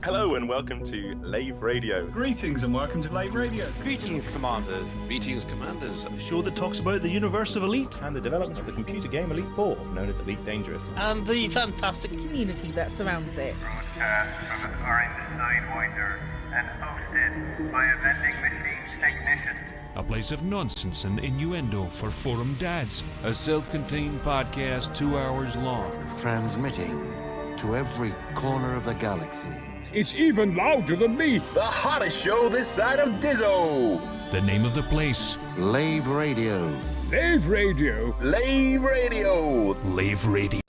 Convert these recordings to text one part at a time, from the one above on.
Hello and welcome to Lave Radio. Greetings and welcome to Lave Radio. Greetings, Commanders. Greetings, Commanders. A show that talks about the universe of Elite And the development of the computer game Elite 4, known as Elite Dangerous. And the fantastic community that surrounds it. Broadcast from an orange Sidewinder and hosted by a vending machine technician. A place of nonsense and innuendo for forum dads. A self-contained podcast 2 hours long. Transmitting to every corner of the galaxy. It's even louder than me. The hottest show this side of Dizzo. The name of the place. Lave Radio. Lave Radio. Lave Radio. Lave Radio.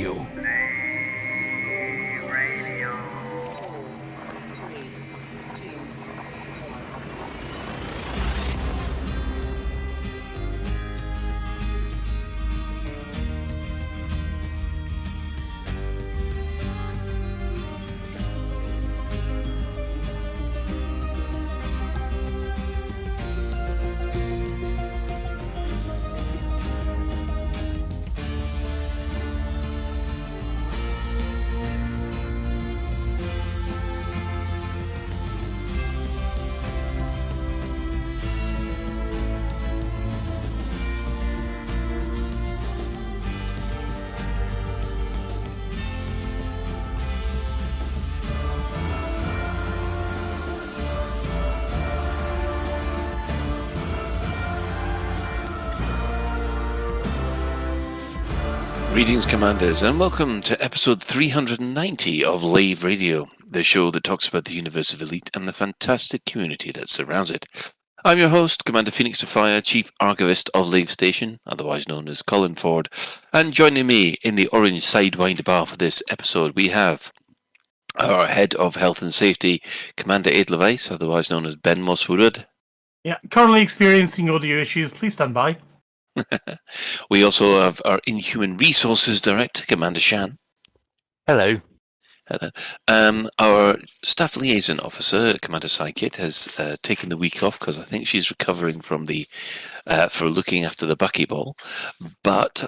Greetings, Commanders, and welcome to episode 390 of Lave Radio, the show that talks about the universe of Elite and the fantastic community that surrounds it. I'm your host, Commander Phoenix Fire, Chief Archivist of Lave Station, otherwise known as Colin Ford, and joining me in the orange Sidewinder bar for this episode, we have our Head of Health and Safety, Commander Edelweiss, otherwise known as Ben Mosswood. Yeah, currently experiencing audio issues. Please stand by. We also have our Inhuman Resources Director, Commander Shan. Hello. Hello. Our Staff Liaison Officer, Commander Psykit, has taken the week off because I think she's recovering from for looking after the buckyball. But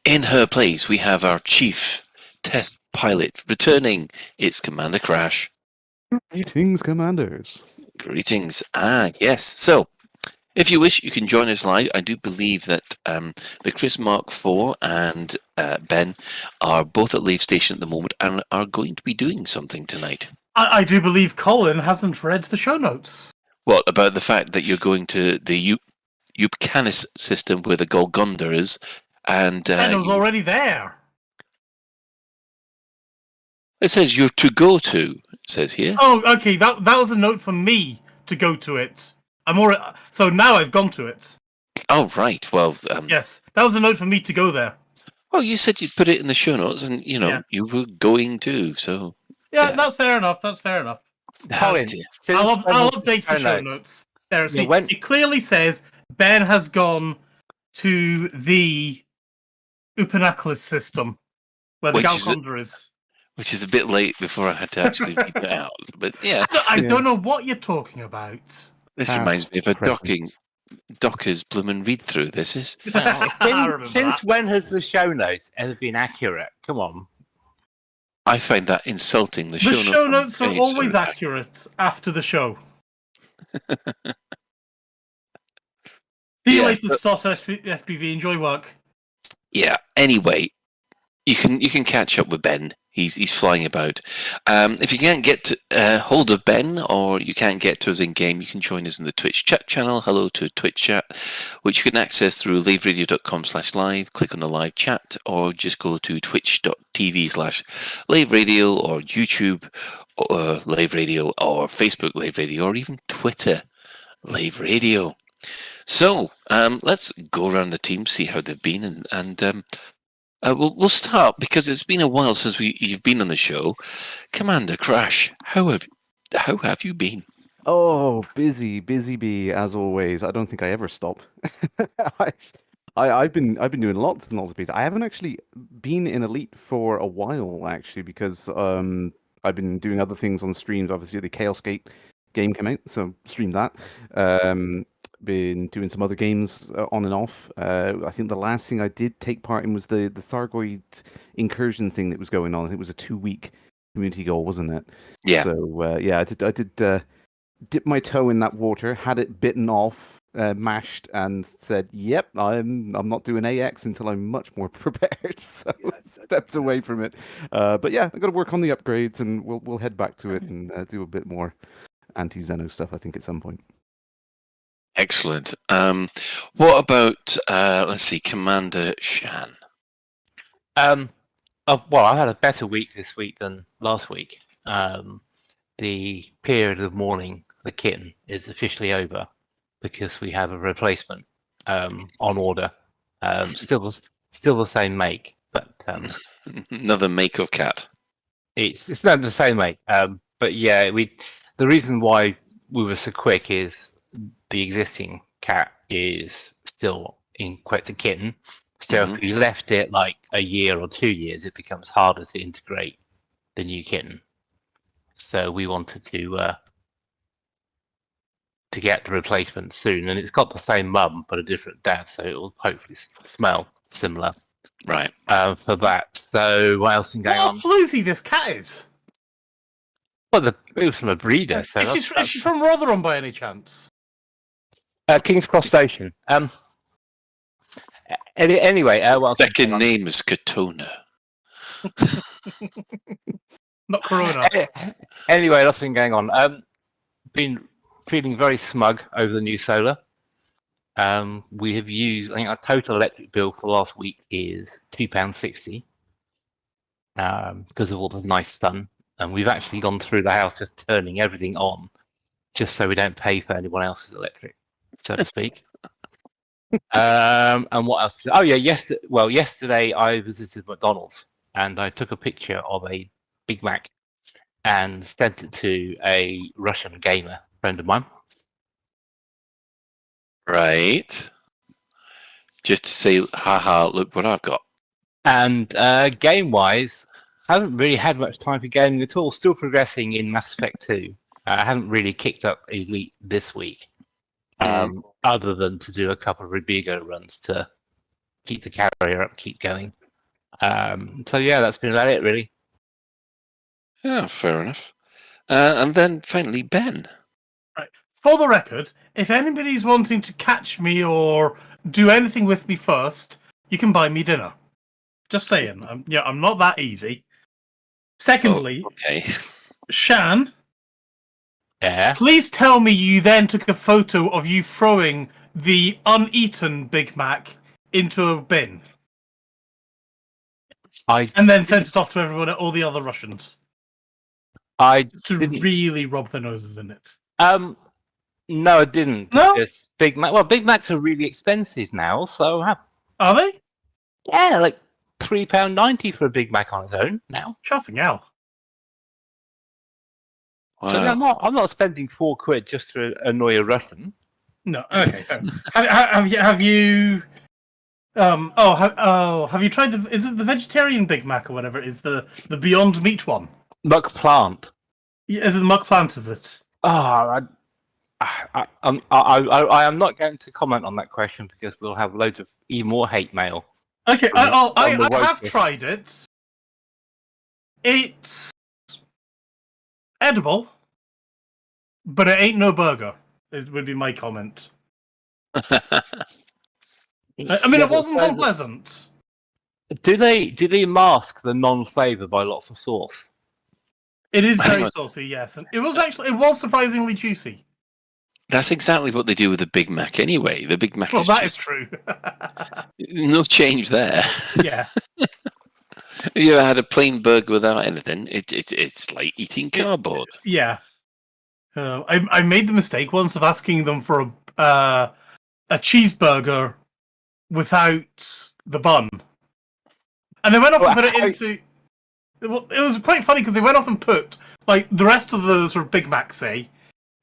in her place, we have our Chief Test Pilot returning. It's Commander Crash. Greetings, Commanders. Greetings. Yes. So, if you wish, you can join us live. I do believe that the Chris Mark IV and Ben are both at Lave Station at the moment and are going to be doing something tonight. I do believe Colin hasn't read the show notes. What about the fact that you're going to the Upcanis system where the Golgonda is? And Said it was already there. It says you're to go to, it says here. Oh, okay. That was a note for me to go to it. So now I've gone to it. Oh, right. Well, yes, that was a note for me to go there. Well, you said you'd put it in the show notes, and you were going to. So yeah, that's fair enough. That's fair enough. Colin, I'll update the show notes. There, see, it clearly says Ben has gone to the Upanacalis system where the Golgonda is. Which is a bit late before I had to actually read it out. But yeah, I don't know what you're talking about. This reminds me of a Docker's bloomin' read-through, this is. Since when has the show notes ever been accurate? Come on. I find that insulting. The show notes are always accurate after the show. See you later, Stos FPV. Enjoy work. Yeah, anyway, you can catch up with Ben. He's flying about. If you can't get hold of Ben or you can't get to us in game, you can join us in the Twitch chat channel. Hello to Twitch chat, which you can access through laveradio.com/live. Click on the live chat, or just go to twitch.tv/laveradio or YouTube Lave Radio or Facebook Lave Radio or even Twitter Lave Radio. So let's go around the team, see how they've been, and we'll start because it's been a while since you've been on the show. Commander Crash, how have you been? Oh, busy bee as always. I don't think I ever stop. I've been doing lots and lots of pieces. I haven't actually been in Elite for a while actually because I've been doing other things on streams. Obviously, the Chaos Gate game came out, so streamed that. Been doing some other games on and off. I think the last thing I did take part in was the Thargoid incursion thing that was going on. I think it was a 2-week community goal, wasn't it? Yeah. So I did dip my toe in that water, had it bitten off, mashed, and said, "Yep, I'm not doing AX until I'm much more prepared." So stepped away from it. But yeah, I got to work on the upgrades, and we'll head back to it and do a bit more anti-Xeno stuff. I think at some point. Excellent. What about let's see, Commander Shan? Well, I had a better week this week than last week. The period of mourning the kitten is officially over because we have a replacement on order. Still the same make, but Another make of cat. It's not the same make. But yeah, the reason why we were so quick is the existing cat is still in quite a kitten. So if we left it like a year or 2 years, it becomes harder to integrate the new kitten. So we wanted to get the replacement soon, and it's got the same mum but a different dad, so it will hopefully smell similar. Right. For that. So what else been going on? What a floozy this cat is! Well, it was from a breeder. So is she from Rotherham by any chance? King's Cross Station. Anyway, what second name is Katona. Not Corona. Anyway, that's been going on. Been feeling very smug over the new solar. We have used, I think our total electric bill for last week is £2.60 because of all the nice sun. And we've actually gone through the house just turning everything on just so we don't pay for anyone else's electric, so to speak. And what else? Oh yeah, yesterday I visited McDonald's and I took a picture of a Big Mac and sent it to a Russian gamer friend of mine. Right. Just to say, haha, look what I've got. And game-wise, haven't really had much time for gaming at all. Still progressing in Mass Effect 2. I haven't really kicked up Elite this week. Other than to do a couple of Rubigo runs to keep the carrier up, keep going. So yeah, that's been about it, really. Yeah, fair enough. And then finally, Ben. Right. For the record, if anybody's wanting to catch me or do anything with me first, you can buy me dinner. Just saying. I'm not that easy. Secondly, okay. Shan, yeah. Please tell me you then took a photo of you throwing the uneaten Big Mac into a bin. And then sent it off to everyone, all the other Russians. To really rub their noses in it. No, I didn't. No? Big Mac. Well, Big Macs are really expensive now, so are they? Yeah, like £3.90 for a Big Mac on its own now. Chuffing hell. Wow. So I'm not spending £4 just to annoy a Russian. No. Okay. have you? Have you tried the? Is it the vegetarian Big Mac or whatever? Is the Beyond Meat one? Muck Plant. Yeah, is it Muck Plant? Is it? Oh, I am not going to comment on that question because we'll have loads of even more hate mail. Okay, I have tried it. It's edible, but it ain't no burger. It would be my comment. I mean, it wasn't unpleasant. Do they mask the non-flavor by lots of sauce? It is very saucy, yes, and it was surprisingly juicy. That's exactly what they do with the Big Mac anyway. The Big Mac is true. No change there. Yeah. You ever had a plain burger without anything? It's like eating cardboard. Yeah. I made the mistake once of asking them for a cheeseburger without the bun. And they went off and put it into... Well, it was quite funny because they went off and put like the rest of the sort of Big Mac, say,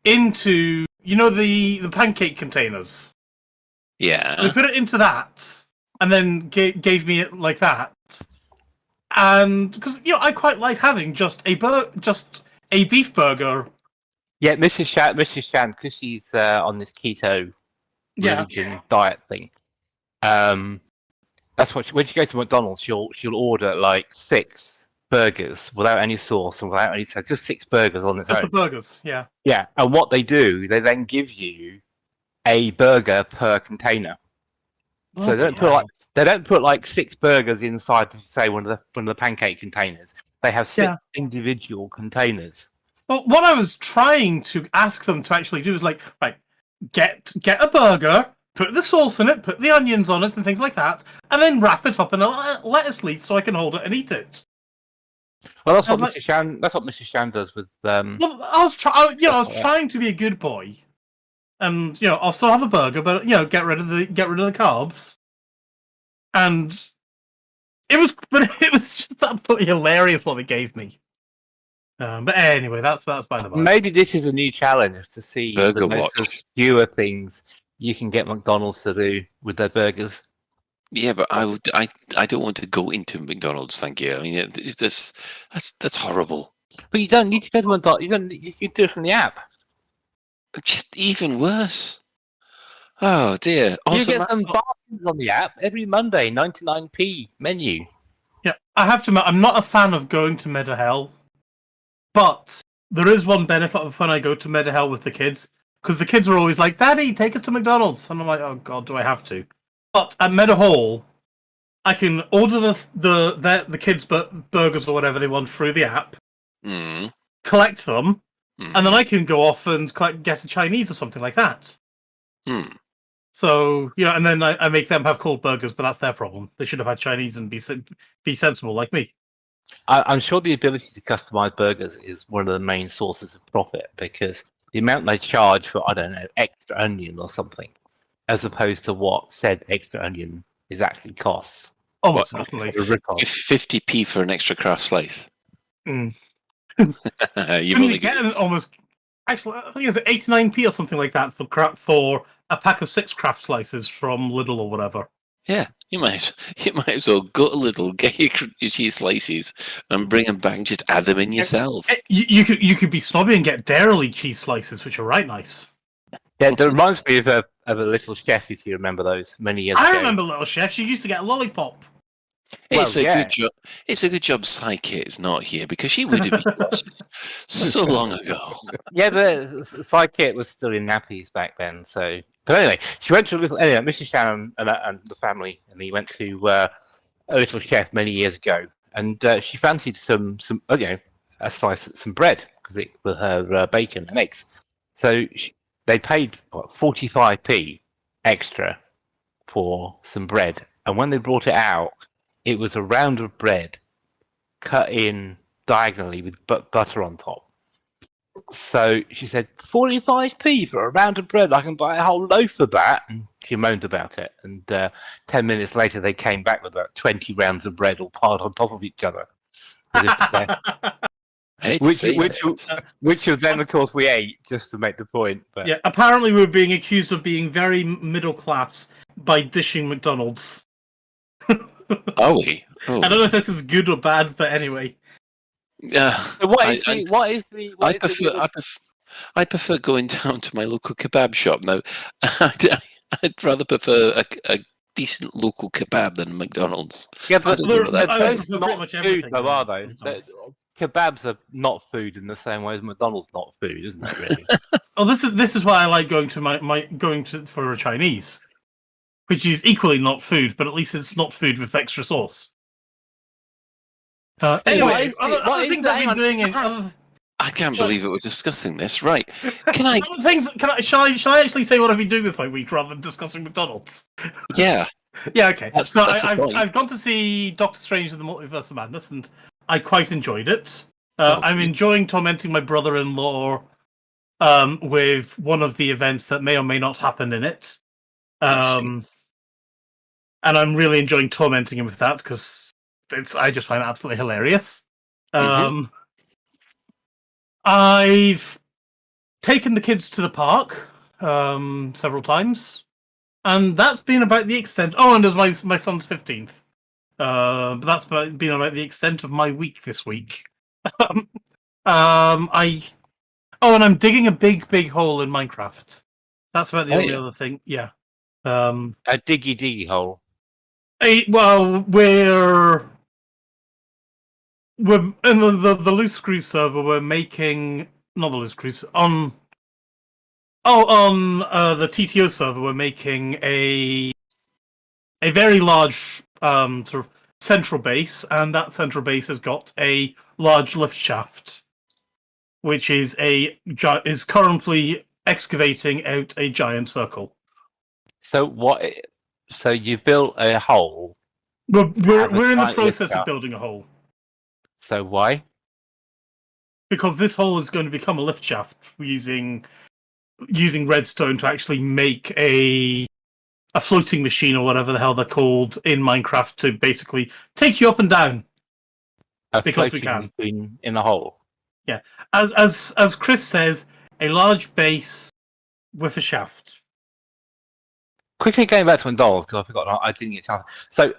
into the pancake containers. Yeah. They put it into that, and then gave me it like that. And because I quite like having just a beef burger. Yeah, Mrs. Shan, because she's on this keto religion diet thing. That's what when she goes to McDonald's, she'll order like 6 burgers without any sauce and without any, so just 6 burgers on its Just own. the burgers, yeah. Yeah, and what they do, they then give you a burger per container. So they don't put like 6 burgers inside, say, one of the pancake containers. They have 6 individual containers. Well, what I was trying to ask them to actually do is like, right, get a burger, put the sauce in it, put the onions on it, and things like that, and then wrap it up in a lettuce leaf so I can hold it and eat it. Well, that's what Mrs. Shan does with. Well, I was trying to be a good boy, and I'll still have a burger, but get rid of the carbs. And it was just absolutely hilarious what they gave me. But anyway, that's by the by. Maybe this is a new challenge to see Burger the most obscure things you can get McDonald's to do with their burgers. Yeah, but I don't want to go into McDonald's. Thank you. I mean, that's horrible. But you don't need to go to McDonald's. You do it from the app. Just even worse. Oh dear! Also, you get some bargains on the app every Monday, 99p menu. Yeah, I have to admit, I'm not a fan of going to Medahel, but there is one benefit of when I go to Medahel with the kids, because the kids are always like, "Daddy, take us to McDonald's," and I'm like, "Oh God, do I have to?" But at Medahall, I can order the kids' burgers or whatever they want through the app, collect them, and then I can go off and get a Chinese or something like that. So and then I make them have cold burgers, but that's their problem. They should have had Chinese and be sensible like me. I'm sure the ability to customize burgers is one of the main sources of profit, because the amount they charge for, I don't know, extra onion or something, as opposed to what said extra onion is actually costs. Oh, what's certainly 50p for an extra craft slice. You've only getting almost. Actually, I think it's 89p or something like that for a pack of 6 craft slices from Lidl or whatever. Yeah, you might as well go to Lidl, get your cheese slices, and bring them back and just add them in yourself. You could be snobby and get dairy cheese slices, which are right nice. Yeah, it reminds me of a Little Chef, if you remember those many years ago. I remember Little Chef. She used to get a lollipop. It's a good job Sidekit's not here, because she would have been lost so long ago. Yeah, but Sidekit was still in nappies back then, so. But anyway, she went to Mrs. Shannon and the family, and he went to a Little Chef many years ago, and she fancied some a slice of some bread with her bacon and eggs. So they paid 45p extra for some bread, and when they brought it out, it was a round of bread cut in diagonally with butter on top. So she said, 45p for a round of bread, I can buy a whole loaf of that. And she moaned about it. And 10 minutes later, they came back with about 20 rounds of bread all piled on top of each other. Which then, of course, we ate just to make the point. But... Yeah, apparently we were being accused of being very middle class by dishing McDonald's. Are we? I don't know if this is good or bad, but anyway. Yeah. So I prefer going down to my local kebab shop now. I'd rather prefer a decent local kebab than McDonald's. Yeah, but those are not food, though, are they? Kebabs are not food in the same way as McDonald's not food, isn't it? Really? Oh, this is why I like going to for a Chinese, which is equally not food, but at least it's not food with extra sauce. Anyway, other things I've been doing in I can't believe it. We're discussing this, right? Shall I actually say what I've been doing with my week rather than discussing McDonald's? Yeah. Yeah. Okay. That's I've gone to see Doctor Strange and the Multiverse of Madness, and I quite enjoyed it. I'm enjoying tormenting my brother-in-law with one of the events that may or may not happen in it. And I'm really enjoying tormenting him with that because I just find it absolutely hilarious. I've taken the kids to the park several times, and that's been about the extent. Oh, and there's my son's 15th. But that's been about the extent of my week this week. And I'm digging a big hole in Minecraft. That's about the only other thing. Yeah. A diggy hole. Well, we're we're in the Loose Screws server. We're making not the Loose Screws on the TTO server. We're making a very large sort of central base, and that central base has got a large lift shaft, which is currently excavating out a giant circle. So what? So you built a hole. We're in the process of building a hole. So why? Because this hole is going to become a lift shaft using redstone to actually make a floating machine or whatever the hell they're called in Minecraft to basically take you up and down. Because we can in the hole. Yeah, as Chris says, a large base with a shaft. Quickly going back to McDonald's because I forgot. I didn't get a chance. So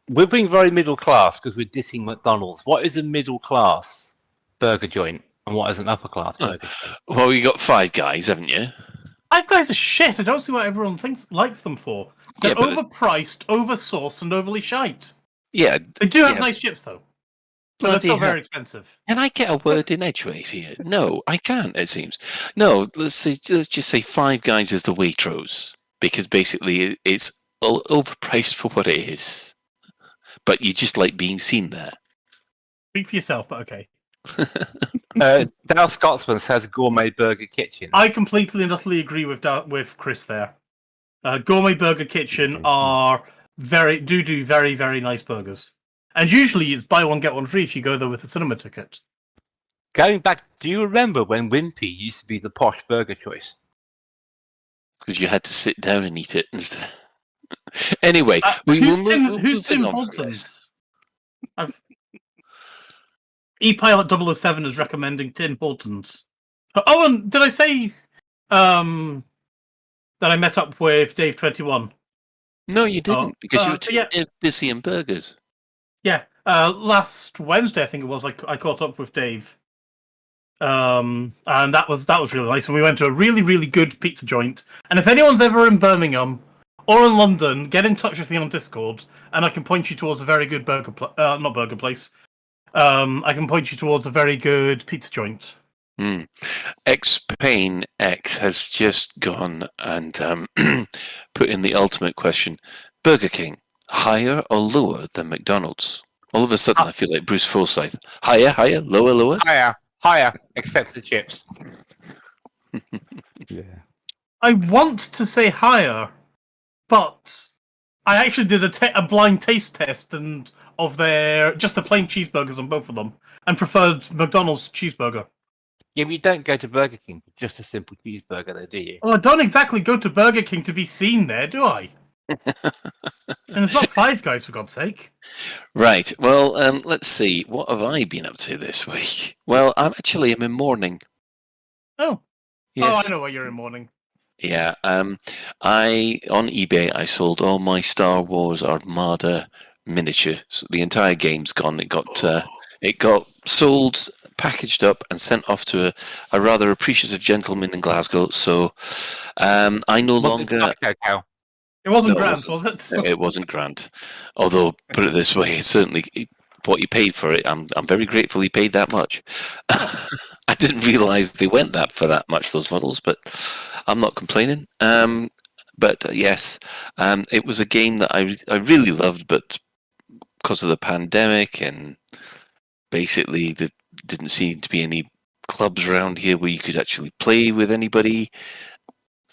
we're being very middle class because we're dissing McDonald's. What is a middle class burger joint, and what is an upper class burger joint? Well, you got Five Guys, haven't you? Five Guys are shit. I don't see what everyone likes them for. They're overpriced, oversauced, and overly shite. Yeah, they do have nice chips though. But they're still very expensive. Can I get a word in edgeways here? No, I can't. It seems. No, let's just say Five Guys is the Waitrose because basically it's all overpriced for what it is. But you just like being seen there. Speak for yourself, but okay. Dal Scotsman says Gourmet Burger Kitchen. I completely and utterly agree with Chris there. Gourmet Burger Kitchen are do very, very nice burgers. And usually it's buy one, get one free if you go there with a cinema ticket. Going back, do you remember when Wimpy used to be the posh burger choice? Because you had to sit down and eat it instead. Anyway, who's Tim Hortons? ePilot 007 is recommending Tim Hortons. Oh, and did I say that I met up with Dave 21? No, you didn't, because you were too busy in burgers. Yeah, last Wednesday I think it was. I caught up with Dave, and that was really nice. And we went to a really, really good pizza joint. And if anyone's ever in Birmingham or in London, get in touch with me on Discord, and I can point you towards a very good not burger place. I can point you towards a very good pizza joint. X-Pain X has just gone and put in the ultimate question: Burger King, higher or lower than McDonald's? All of a sudden, I feel like Bruce Forsyth. Higher, lower, lower. Higher, except the chips. Yeah. I want to say higher, but I actually did a blind taste test of just the plain cheeseburgers on both of them, and preferred McDonald's cheeseburger. Yeah, but you don't go to Burger King for just a simple cheeseburger, though, do you? Well, I don't exactly go to Burger King to be seen there, do I? And it's not Five Guys, for God's sake. Right. Well, let's see. What have I been up to this week? Well, I'm in mourning. Oh. Yes. Oh, I know why you're in mourning. Yeah. On eBay I sold all my Star Wars Armada miniatures. The entire game's gone. It got sold, packaged up, and sent off to a rather appreciative gentleman in Glasgow. So I no longer. It wasn't grand, was it? It wasn't grand. Although, put it this way, it's certainly what you paid for it. I'm very grateful he paid that much. I didn't realise they went for that much, those models, but I'm not complaining. But yes, it was a game that I really loved, but because of the pandemic and basically there didn't seem to be any clubs around here where you could actually play with anybody.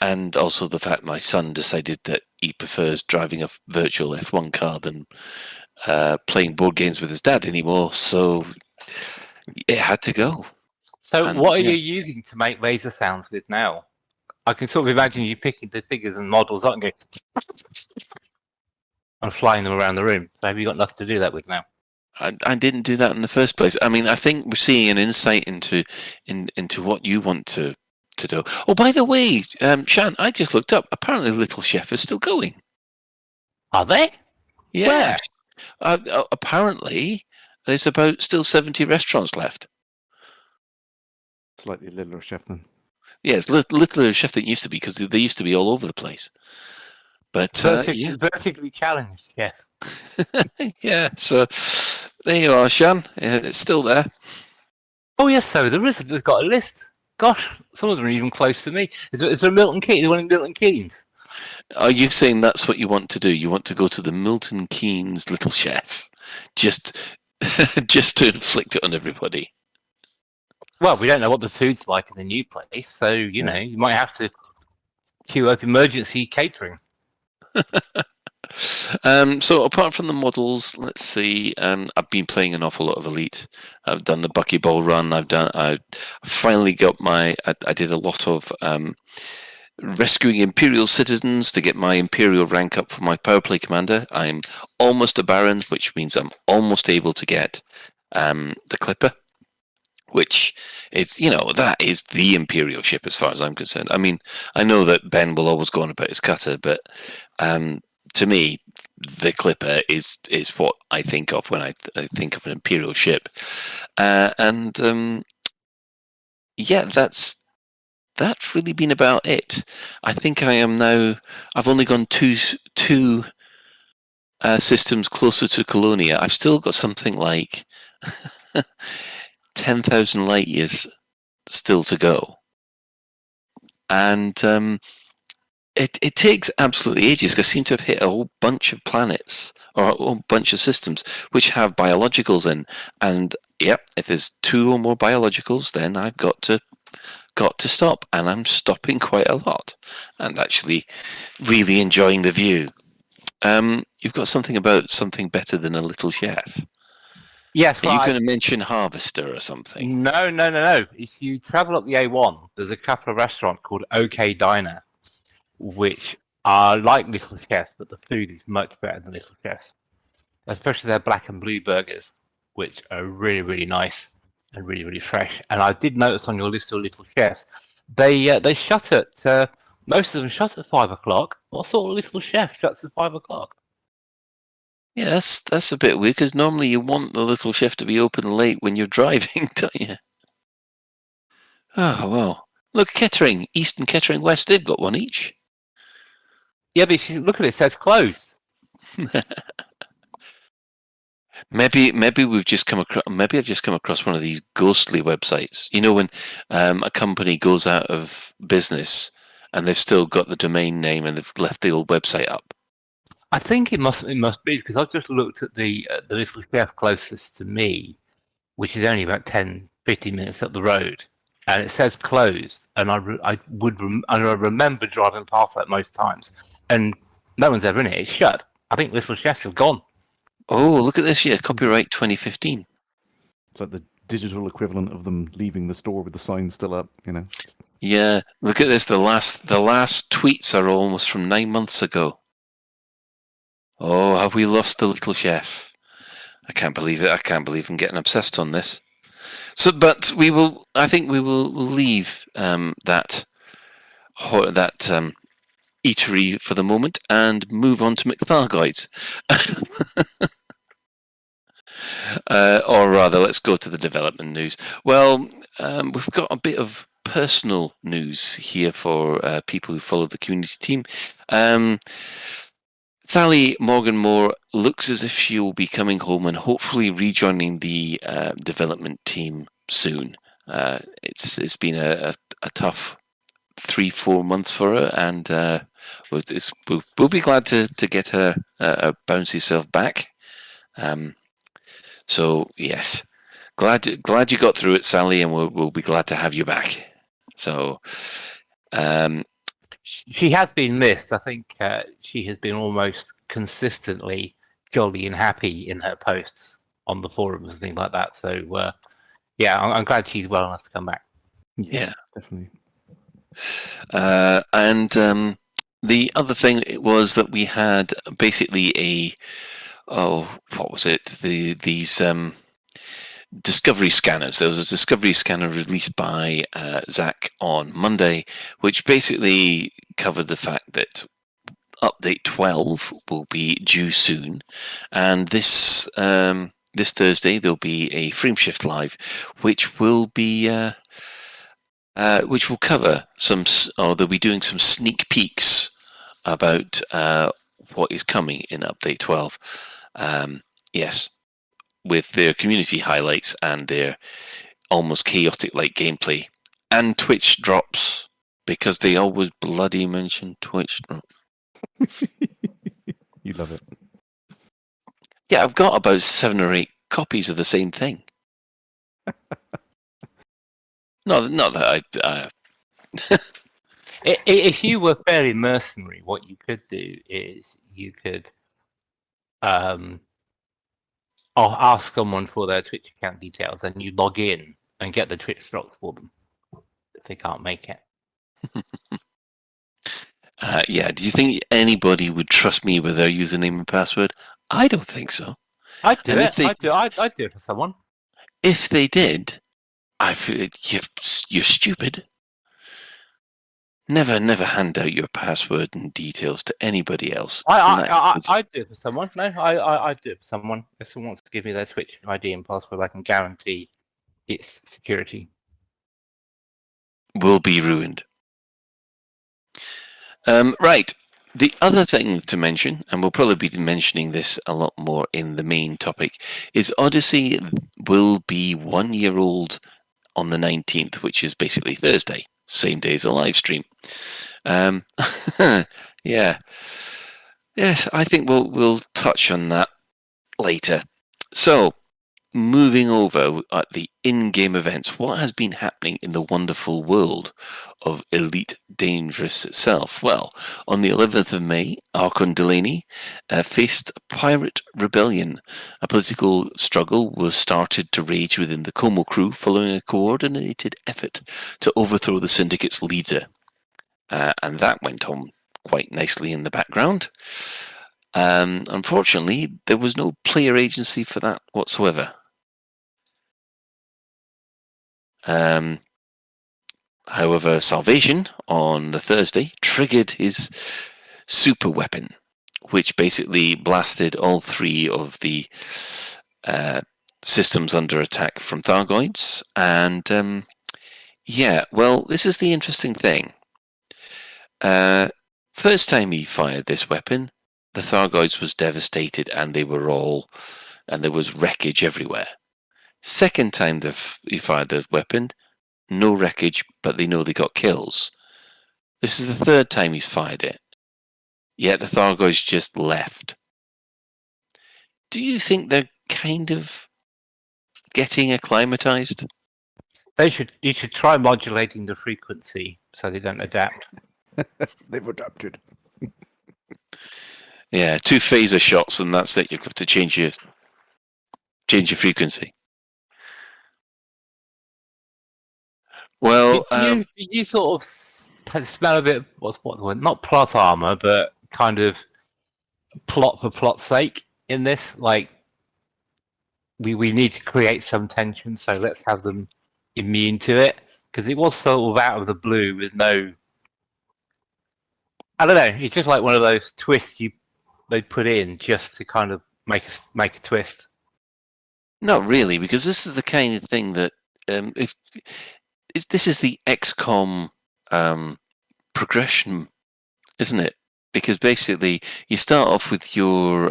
And also the fact my son decided that he prefers driving a virtual F1 car than playing board games with his dad anymore. So it had to go. So what are you using to make laser sounds with now? I can sort of imagine you picking the figures and models up and going and flying them around the room. So have you got nothing to do that with now? I didn't do that in the first place. I mean, I think we're seeing an insight into what you want to do. Oh, by the way, Shan, I just looked up. Apparently, Little Chef is still going. Are they? Yeah. Apparently, there's about still 70 restaurants left. Slightly littler chef then. Yes, littler chef than it used to be because they used to be all over the place. But vertically challenged, yeah. Yeah. So There you are, Sean. It's still there. Oh yes, so there is. There's got a list. Gosh, some of them are even close to me. Is there a Milton Keynes? One in Milton Keynes? Are you saying that's what you want to do? You want to go to the Milton Keynes Little Chef, just to inflict it on everybody? Well, we don't know what the food's like in the new place, so you know you might have to queue up emergency catering. So apart from the models, let's see. I've been playing an awful lot of Elite. I've done the Buckyball run. I finally got my. I did a lot of rescuing Imperial citizens to get my Imperial rank up for my power play commander. I'm almost a Baron, which means I'm almost able to get the Clipper, which is, that is the Imperial ship as far as I'm concerned. I mean, I know that Ben will always go on about his cutter, but to me, the Clipper is what I think of when I think of an Imperial ship. That's really been about it. I think I am now. I've only gone two systems closer to Colonia. I've still got something like 10,000 light years still to go, and it takes absolutely ages. I seem to have hit a whole bunch of planets or a whole bunch of systems which have biologicals in, and if there's 2 or more biologicals, then I've got to stop, and I'm stopping quite a lot, and actually really enjoying the view. You've got something about something better than a little chef. Yes, are you going to mention Harvester or something? No. If you travel up the A1, there's a couple of restaurants called OK Diner, which are like Little Chefs, but the food is much better than Little Chefs, especially their black and blue burgers, which are really, really nice and really, really fresh. And I did notice on your list of Little Chefs, they shut at most of them shut at 5 o'clock. What sort of Little Chef shuts at 5 o'clock? Yeah, that's a bit weird, because normally you want the Little Chef to be open late when you're driving, don't you? Oh well, look, Kettering East and Kettering West, they've got one each. Yeah, but if you look at it, it says closed. Maybe we've just come across. Maybe I've just come across one of these ghostly websites. You know, when a company goes out of business and they've still got the domain name and they've left the old website up. I think it must be, because I've just looked at the Little Chef closest to me, which is only about 10-15 minutes up the road, and it says closed. And I remember driving past that most times, and no one's ever in it. It's shut. I think Little Chefs have gone. Oh, look at this! Yeah, copyright 2015. It's like the digital equivalent of them leaving the store with the sign still up. Yeah, look at this. The last tweets are almost from 9 months ago. Oh, have we lost the Little Chef? I can't believe it. I can't believe I'm getting obsessed on this. So, but we will. I think we will leave that eatery for the moment and move on to McThargoids. Or rather, let's go to the development news. Well, we've got a bit of personal news here for people who follow the community team. Sally Morgan-Moore looks as if she will be coming home and hopefully rejoining the development team soon. It's been a tough 3-4 months for her, and we'll be glad to get her bouncy self back. So yes, glad you got through it, Sally, and we'll be glad to have you back. So she has been missed. I think she has been almost consistently jolly and happy in her posts on the forums and things like that. So yeah, I'm glad she's well enough to come back. Yeah, definitely. And the other thing was that we had basically what was it? These discovery scanners. There was a discovery scanner released by Zach on Monday, which basically covered the fact that update 12 will be due soon, and this Thursday there'll be a Frameshift Live, which will be which will cover some, or they'll be doing some sneak peeks about what is coming in update 12. Yes, with their community highlights and their almost chaotic-like gameplay, and Twitch drops, because they always bloody mention Twitch drops. You love it. Yeah, I've got about 7 or 8 copies of the same thing. Not that I... If you were fairly mercenary, what you could do is you could ask someone for their Twitch account details, and you log in and get the Twitch drops for them if they can't make it. Yeah, do you think anybody would trust me with their username and password? I don't think so. I'd do it. I'd do it for someone. If they did, I feel you're stupid. Never hand out your password and details to anybody else. I'd do it for someone. No, I'd do it for someone. If someone wants to give me their Twitch ID and password, I can guarantee its security will be ruined. Right. The other thing to mention, and we'll probably be mentioning this a lot more in the main topic, is Odyssey will be 1 year old on the 19th, which is basically Thursday, same day as a live stream. Yeah. Yes, I think we'll touch on that later. So, moving over at the in-game events, what has been happening in the wonderful world of Elite Dangerous itself? Well, on the 11th of May, Archon Delaney faced Pirate Rebellion. A political struggle was started to rage within the Como crew following a coordinated effort to overthrow the Syndicate's leader. And that went on quite nicely in the background. Unfortunately, there was no player agency for that whatsoever. However, Salvation on the Thursday triggered his super weapon, which basically blasted all 3 of the systems under attack from Thargoids. And yeah, well, this is the interesting thing. First time he fired this weapon, the Thargoids was devastated, and there was wreckage everywhere. Second time he fired the weapon, no wreckage, but they know they got kills. This is the third time he's fired it, yet the Thargoids just left. Do you think they're kind of getting acclimatized? You should try modulating the frequency so they don't adapt. They've adapted. Yeah, 2 phaser shots, and that's it. You have to change your frequency. Well, did you sort of smell a bit of what's the word? Not plot armor, but kind of plot for plot's sake in this? Like, we need to create some tension, so let's have them immune to it, because it was sort of out of the blue with no. I don't know. It's just like one of those twists they put in just to kind of make a twist. Not really, because this is the kind of thing that this is the XCOM progression, isn't it? Because basically you start off with your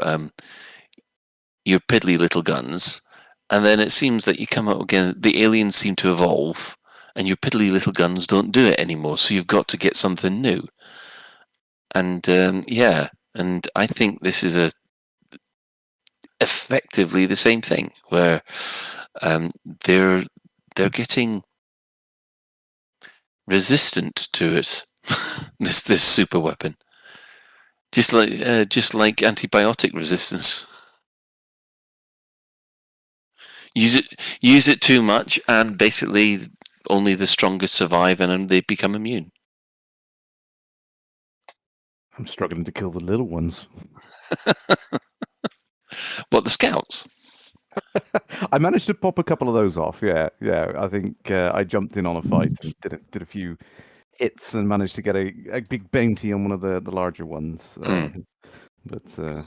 piddly little guns, and then it seems that you come out again. The aliens seem to evolve, and your piddly little guns don't do it anymore. So you've got to get something new. And yeah, and I think this is effectively the same thing, where they're getting resistant to it. this super weapon, just like antibiotic resistance. Use it too much, and basically only the strongest survive, and they become immune. I'm struggling to kill the little ones. What, the scouts? I managed to pop a couple of those off. Yeah. I think I jumped in on a fight and did a few hits and managed to get a big bounty on one of the larger ones. But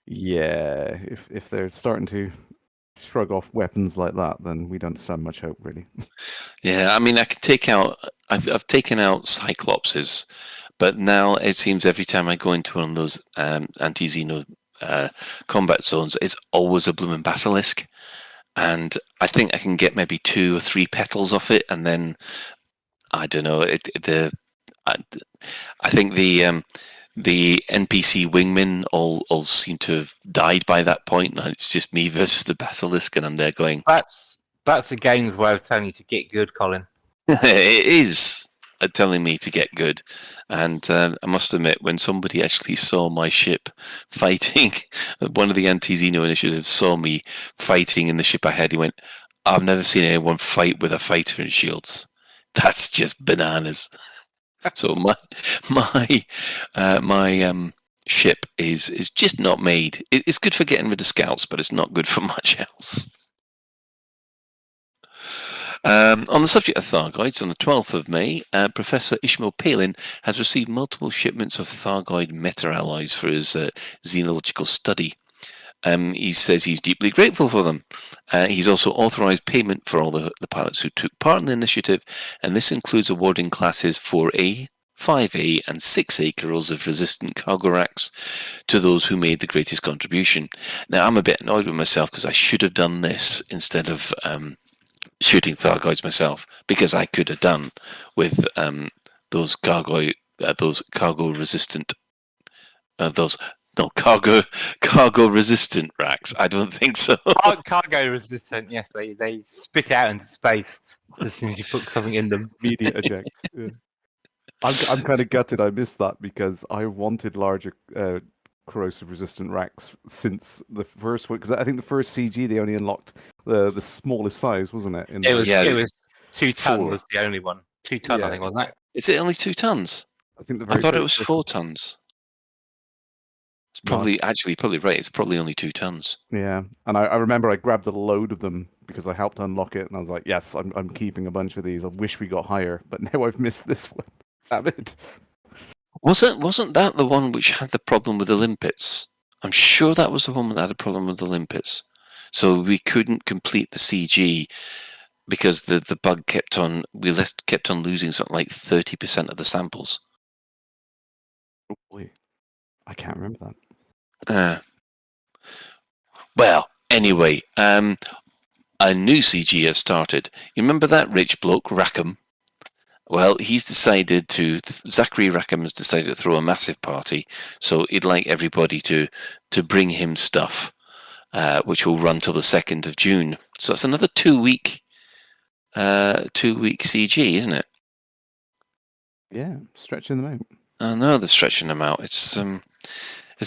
yeah, if they're starting to shrug off weapons like that, then we don't stand much hope, really. Yeah, I mean, I can take out. I've taken out Cyclopses, but now it seems every time I go into one of those anti-Xeno combat zones, it's always a blooming basilisk. And I think I can get maybe 2 or 3 petals off it, and then I don't know. I think the NPC wingmen all seem to have died by that point. And it's just me versus the basilisk, and I'm there going. That's the game's way of telling you to get good, Colin. It is telling me to get good, and I must admit, when somebody actually saw my ship fighting, one of the anti-Xeno initiatives saw me fighting in the ship I had, he went, "I've never seen anyone fight with a fighter in shields. That's just bananas." So my ship is just not made. It's good for getting rid of scouts, but it's not good for much else. On the subject of Thargoids, on the 12th of May, Professor Ishmael Palin has received multiple shipments of Thargoid meta-alloys for his xenological study. He says he's deeply grateful for them. He's also authorized payment for all the pilots who took part in the initiative, and this includes awarding classes 4A, 5A, and 6A corrosive resistant cargo racks to those who made the greatest contribution. Now, I'm a bit annoyed with myself because I should have done this instead of shooting Thargoids myself, because I could have done with those cargo resistant cargo resistant racks. I don't think so. Cargo resistant, yes, they spit out into space as soon as you put something in them. Immediate eject. Yeah. I'm kind of gutted I missed that, because I wanted larger corrosive resistant racks since the first one, because I think the first CG they only unlocked the smallest size, wasn't it? It was 2 ton was the only one. 2 ton, I think, wasn't it? Is it only 2 tons? I thought it was 4 tons. It's probably right. It's probably only 2 tons. Yeah, and I remember I grabbed a load of them because I helped unlock it, and I was like, yes, I'm keeping a bunch of these. I wish we got higher, but now I've missed this one. Damn it. Wasn't that the one which had the problem with the limpets? I'm sure that was the one that had a problem with the limpets. So we couldn't complete the CG because the bug kept on losing something like 30% of the samples. Oh boy. I can't remember that. Well, anyway, a new CG has started. You remember that rich bloke, Rackham? Well, Zachary Rackham has decided to throw a massive party, so he'd like everybody to bring him stuff, which will run till the 2nd of June. So that's another 2-week CG, isn't it? Yeah, stretching them out. I know they're stretching them out. It's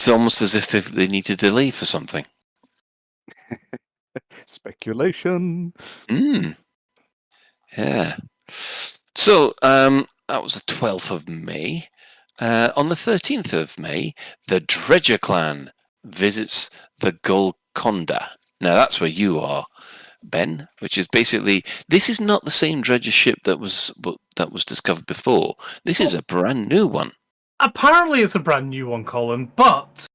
almost as if they need to delay for something. Speculation. Yeah. So that was the 12th of May. On the 13th of May, the Dredger clan visits the Golconda. Now that's where you are, Ben, which is basically, this is not the same Dredger ship that was discovered before. This is a brand new one. Apparently it's a brand new one, Colin, but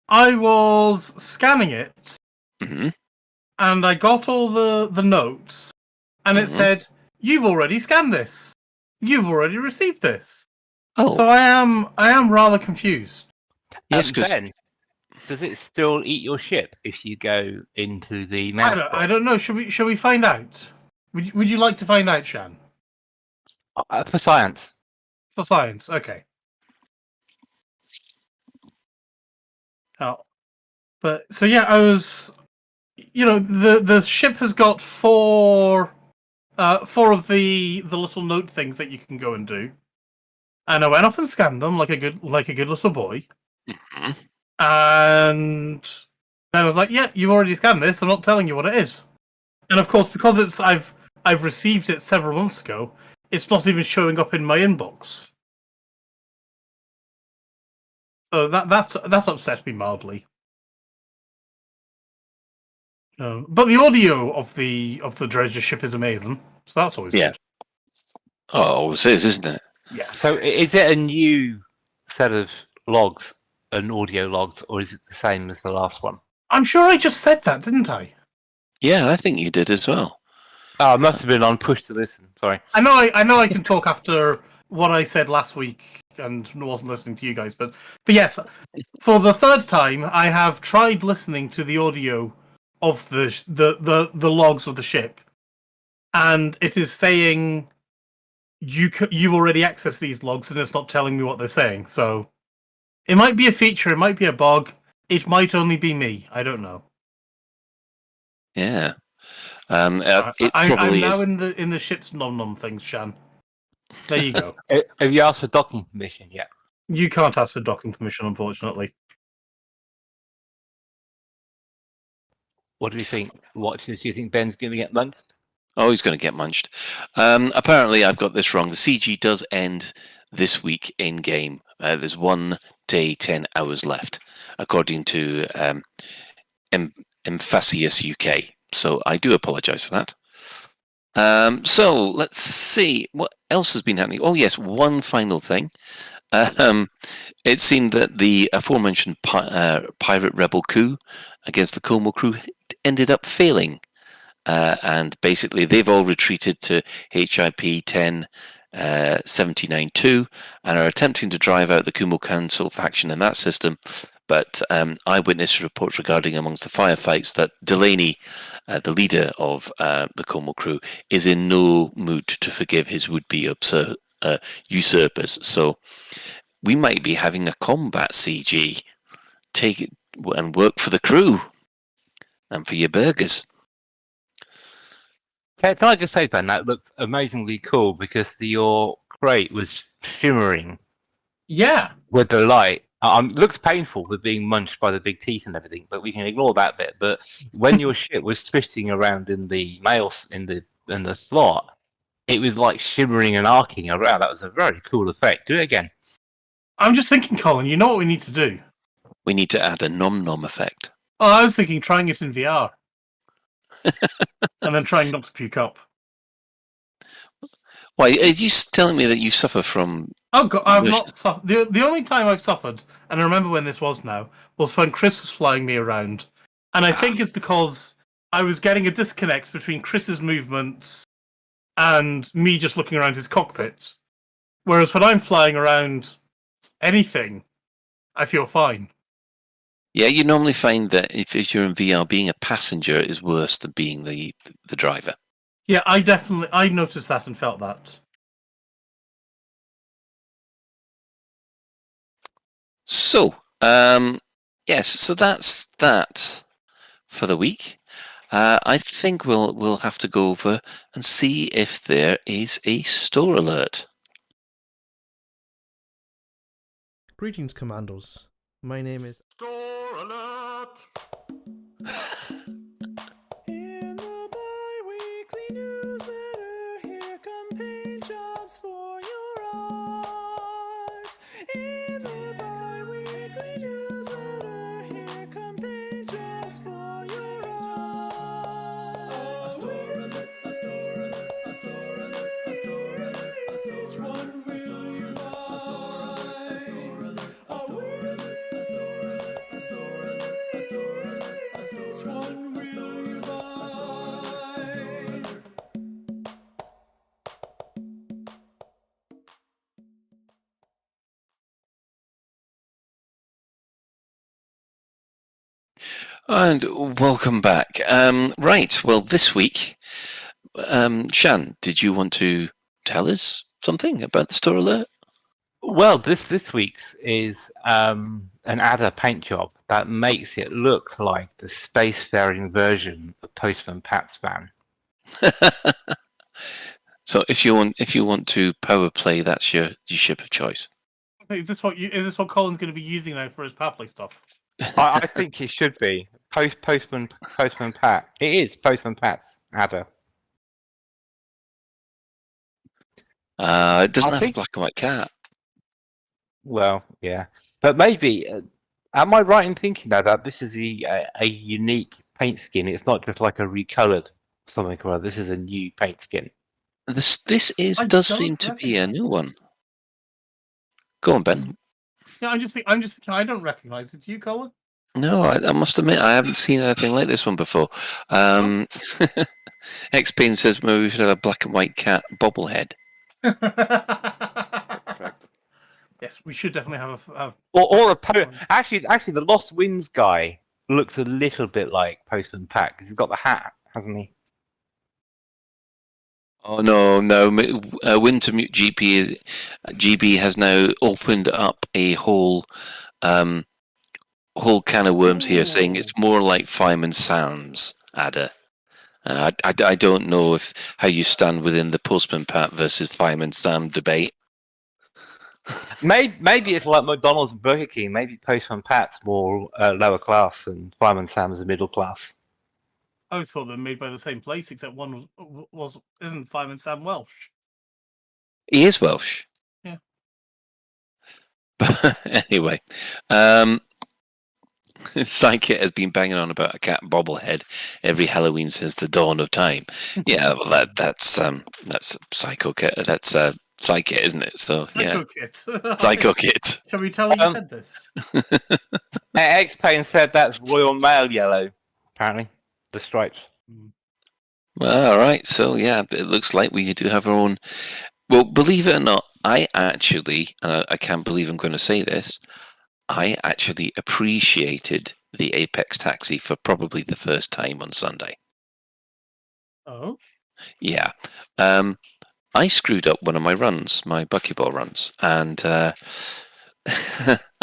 I was scanning it, and I got all the notes, and it said, "You've already scanned this. You've already received this." Oh, so I am rather confused. Yes, Ben, does it still eat your ship if you go into the mouth? I don't know. Shall we find out? Would you like to find out, Shan? For science. For science, okay. But so yeah, I was, the ship has got four of the little note things that you can go and do, and I went off and scanned them like a good little boy, and then I was like, yeah, you've already scanned this. I'm not telling you what it is, and of course because I've received it several months ago, it's not even showing up in my inbox. So that's upset me mildly. But the audio of the Dredger ship is amazing, so that's always good. Oh, it always is, isn't it? Yeah. So is it a new set of logs, an audio logs, or is it the same as the last one? I'm sure I just said that, didn't I? Yeah, I think you did as well. Oh, it must have been on push to listen. Sorry. I know I can talk after what I said last week and wasn't listening to you guys. But yes, for the third time, I have tried listening to the audio of the logs of the ship, and it is saying you've already accessed these logs, and it's not telling me what they're saying. So it might be a feature, it might be a bug, it might only be me. I don't know. Yeah. I'm now in the ship's nom things, Shan. There you go. Have you asked for docking permission yet? You can't ask for docking permission, unfortunately. What do you think? Do you think Ben's going to get munched? Oh, he's going to get munched. Apparently, I've got this wrong. The CG does end this week in game. There's 1 day, 10 hours left, according to Emphasius UK. So I do apologise for that. So let's see what else has been happening. Oh yes, one final thing. It seemed that the aforementioned pirate rebel coup against the Como crew ended up failing, and basically they've all retreated to HIP 10.79.2 and are attempting to drive out the Kumo Council faction in that system. But eyewitness reports regarding amongst the firefights that Delaney, the leader of the Como crew, is in no mood to forgive his would-be usurpers. So we might be having a combat CG. Take it and work for the crew and for your burgers. Can I just say, Ben, that looks amazingly cool because your crate was shimmering. Yeah. With the light. Looks painful with being munched by the big teeth and everything, but we can ignore that bit. But when your ship was twisting around in the in the slot, it was like shimmering and arcing around. That was a very cool effect. Do it again. I'm just thinking, Colin, you know what we need to do? We need to add a nom-nom effect. Oh, I was thinking trying it in VR. And then trying not to puke up. Why, are you telling me that you suffer from... Oh, God, I've not suffered. The only time I've suffered, and I remember when this was now, was when Chris was flying me around. And I think it's because I was getting a disconnect between Chris's movements and me just looking around his cockpit. Whereas when I'm flying around anything, I feel fine. Yeah, you normally find that if you're in VR, being a passenger is worse than being the driver. Yeah, I noticed that and felt that. So, yes, so that's that for the week. I think we'll have to go over and see if there is a store alert. Greetings, Commandos. My name is... Store alert! In the bi-weekly newsletter, here come paint jobs for your arts. In the bi-weekly newsletter, here come paint jobs for your arts. A store alert, a store alert, a store alert, a store alert, a store alert. Which one will you buy? A store alert, a store alert, a store alert, a store alert, a store alert, a store alert, a store alert. Which one will you buy? A store alert, a store alert. And welcome back. Right, well, this week, Shan, did you want to tell us something about the store alert? Well, this week's is an adder paint job that makes it look like the spacefaring version of Postman Pat's van. So if you want to power play, that's your ship of choice. Is this what Colin's going to be using now for his power play stuff? I think it should be Postman Pat. It is Postman Pat's adder. It doesn't have a black and white cat. Well, yeah, but maybe. Am I right in thinking that this is a unique paint skin? It's not just like a recolored something or other. This is a new paint skin. This does seem to be a new one. Go on, Ben. Yeah, I'm just thinking. I don't recognise it. Do you, Colin? No, I must admit I haven't seen anything like this one before. X-Pain says maybe we should have a black and white cat bobblehead. Yes, we should definitely have. Or actually, the Lost Winds guy looks a little bit like Postman Pat because he's got the hat, hasn't he? Oh no! Wintermute GB has now opened up a whole can of worms here, saying it's more like Fireman Sam's Ada. I don't know how you stand within the Postman Pat versus Fireman Sam debate. Maybe it's like McDonald's and Burger King. Maybe Postman Pat's more lower class and Fireman Sam's the middle class. I thought they were made by the same place, except one isn't Fireman Sam Welsh. He is Welsh. Yeah. But anyway, Psychic has been banging on about a cat bobblehead every Halloween since the dawn of time. Yeah, well, that's Psycho Kit. That's Psychic, isn't it? So Psycho Kit. Psycho Kit. Shall we tell you said this? X-Pain said that's Royal Mail yellow. Apparently, the stripes. Well, all right. So yeah, it looks like we do have our own. Well, believe it or not, I actually, and I can't believe I'm going to say this, I actually appreciated the Apex Taxi for probably the first time on Sunday. Oh? Yeah. I screwed up one of my runs, my buckyball runs, and I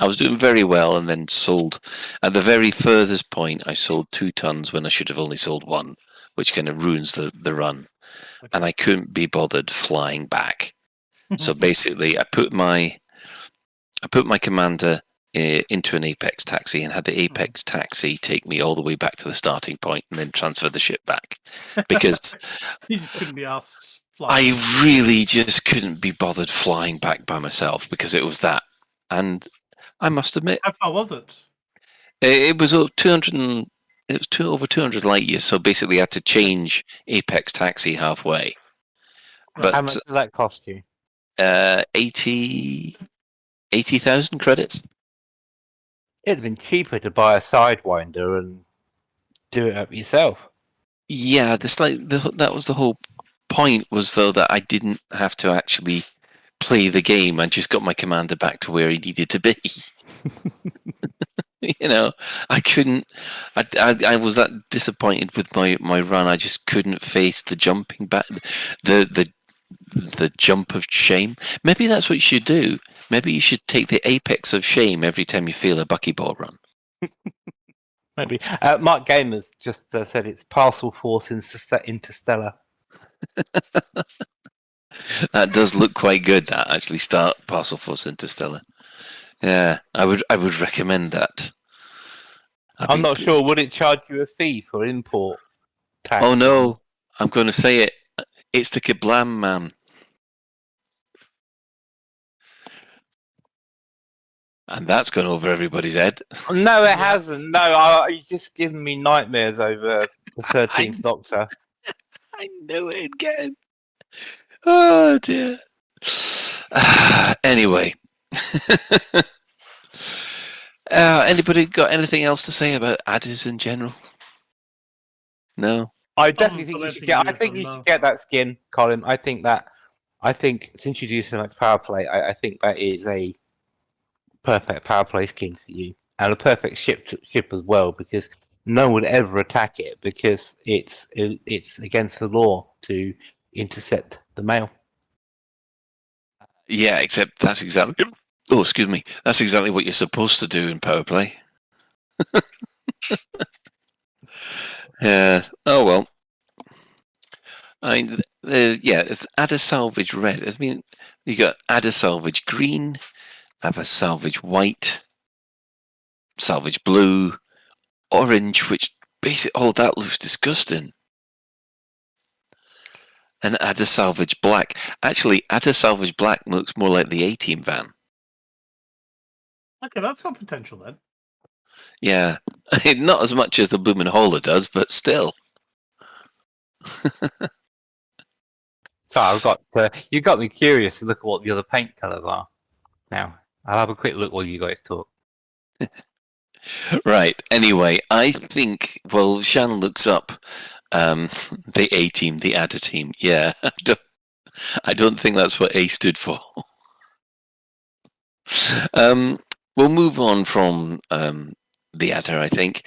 was doing very well and then sold. At the very furthest point, I sold 2 tons when I should have only sold 1, which kind of ruins the run. Okay. And I couldn't be bothered flying back. So basically, I put my commander into an Apex Taxi and had the Apex Taxi take me all the way back to the starting point and then transfer the ship back. Because you just couldn't be asked. I really just couldn't be bothered flying back by myself because it was that. And I must admit, how far was it? It was over 200. It was over 200 light years. So basically, I had to change Apex Taxi halfway. But how much did that cost you? 80,000 credits. It'd have been cheaper to buy a Sidewinder and do it up yourself. Yeah, that was the whole point, was though that I didn't have to actually play the game. I just got my commander back to where he needed to be. I couldn't. I was that disappointed with my run. I just couldn't face the jumping back, the jump of shame. Maybe that's what you should do. Maybe you should take the apex of shame every time you feel a buckyball run. Maybe. Mark Gamers just said it's Parcel Force Interstellar. That does look quite good. That actually start Parcel Force Interstellar. Yeah, I would recommend that. I'm not sure. Would it charge you a fee for import tax? Oh no, I'm going to say it. It's the Kablam man. And that's gone over everybody's head. No, it hasn't. No, you've just given me nightmares over the 13th Doctor. I knew it again. Oh dear. Anyway. Anybody got anything else to say about Addis in general? No. I definitely think you should get. I think you should get that skin, Colin. I think since you do so much power play, I think that is a perfect power play skin for you, and a perfect ship as well, because no one would ever attack it because it's against the law to intercept the mail. Yeah, except that's exactly. Oh, excuse me. That's exactly what you're supposed to do in power play. Yeah. Oh well. I mean, it's add a salvage red. I mean, you got add a salvage green, have a salvage white, salvage blue, orange, which basically that looks disgusting. And add a salvage black. Actually, add a salvage black looks more like the A-Team van. Okay, that's got potential then. Yeah, not as much as the Bloomin' Hauler does, but still. So you got me curious to look at what the other paint colours are. Now I'll have a quick look while you guys talk. Right. Anyway, I think Shannon looks up the A-Team, the Adder team. Yeah, I don't think that's what A stood for. We'll move on from the adder, I think.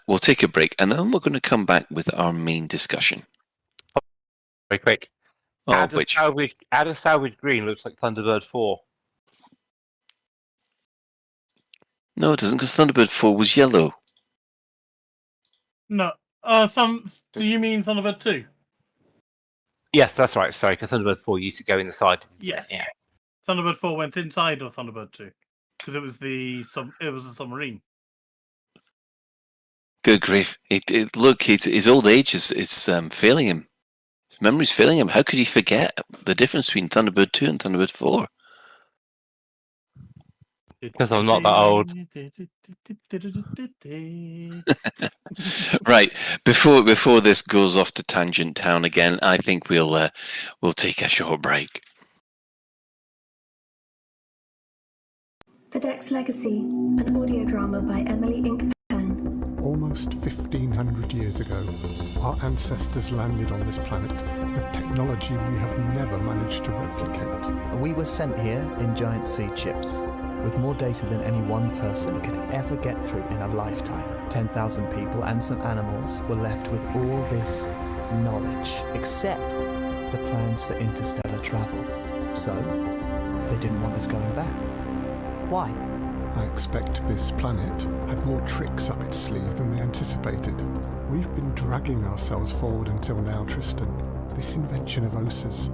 We'll take a break, and then we're going to come back with our main discussion. Very quick. Oh, Adder Salvage Green looks like Thunderbird 4. No, it doesn't, because Thunderbird 4 was yellow. No. Do you mean Thunderbird 2? Yes, that's right. Sorry, because Thunderbird 4 used to go inside. Yes. Yeah. Thunderbird 4 went inside of Thunderbird 2 because it was the submarine. Good grief! Look, his old age is failing him. His memory's failing him. How could he forget the difference between Thunderbird 2 and Thunderbird 4? Because I'm not that old. Right. Before this goes off to Tangent Town again, I think we'll take a short break. The Dex Legacy, an audio drama by Emily Ink. Almost 1,500 years ago, our ancestors landed on this planet with technology we have never managed to replicate. We were sent here in giant seed ships, with more data than any one person could ever get through in a lifetime. 10,000 people and some animals were left with all this knowledge, except the plans for interstellar travel. So, they didn't want us going back. Why? I expect this planet had more tricks up its sleeve than they anticipated. We've been dragging ourselves forward until now, Tristan. This invention of Osa's,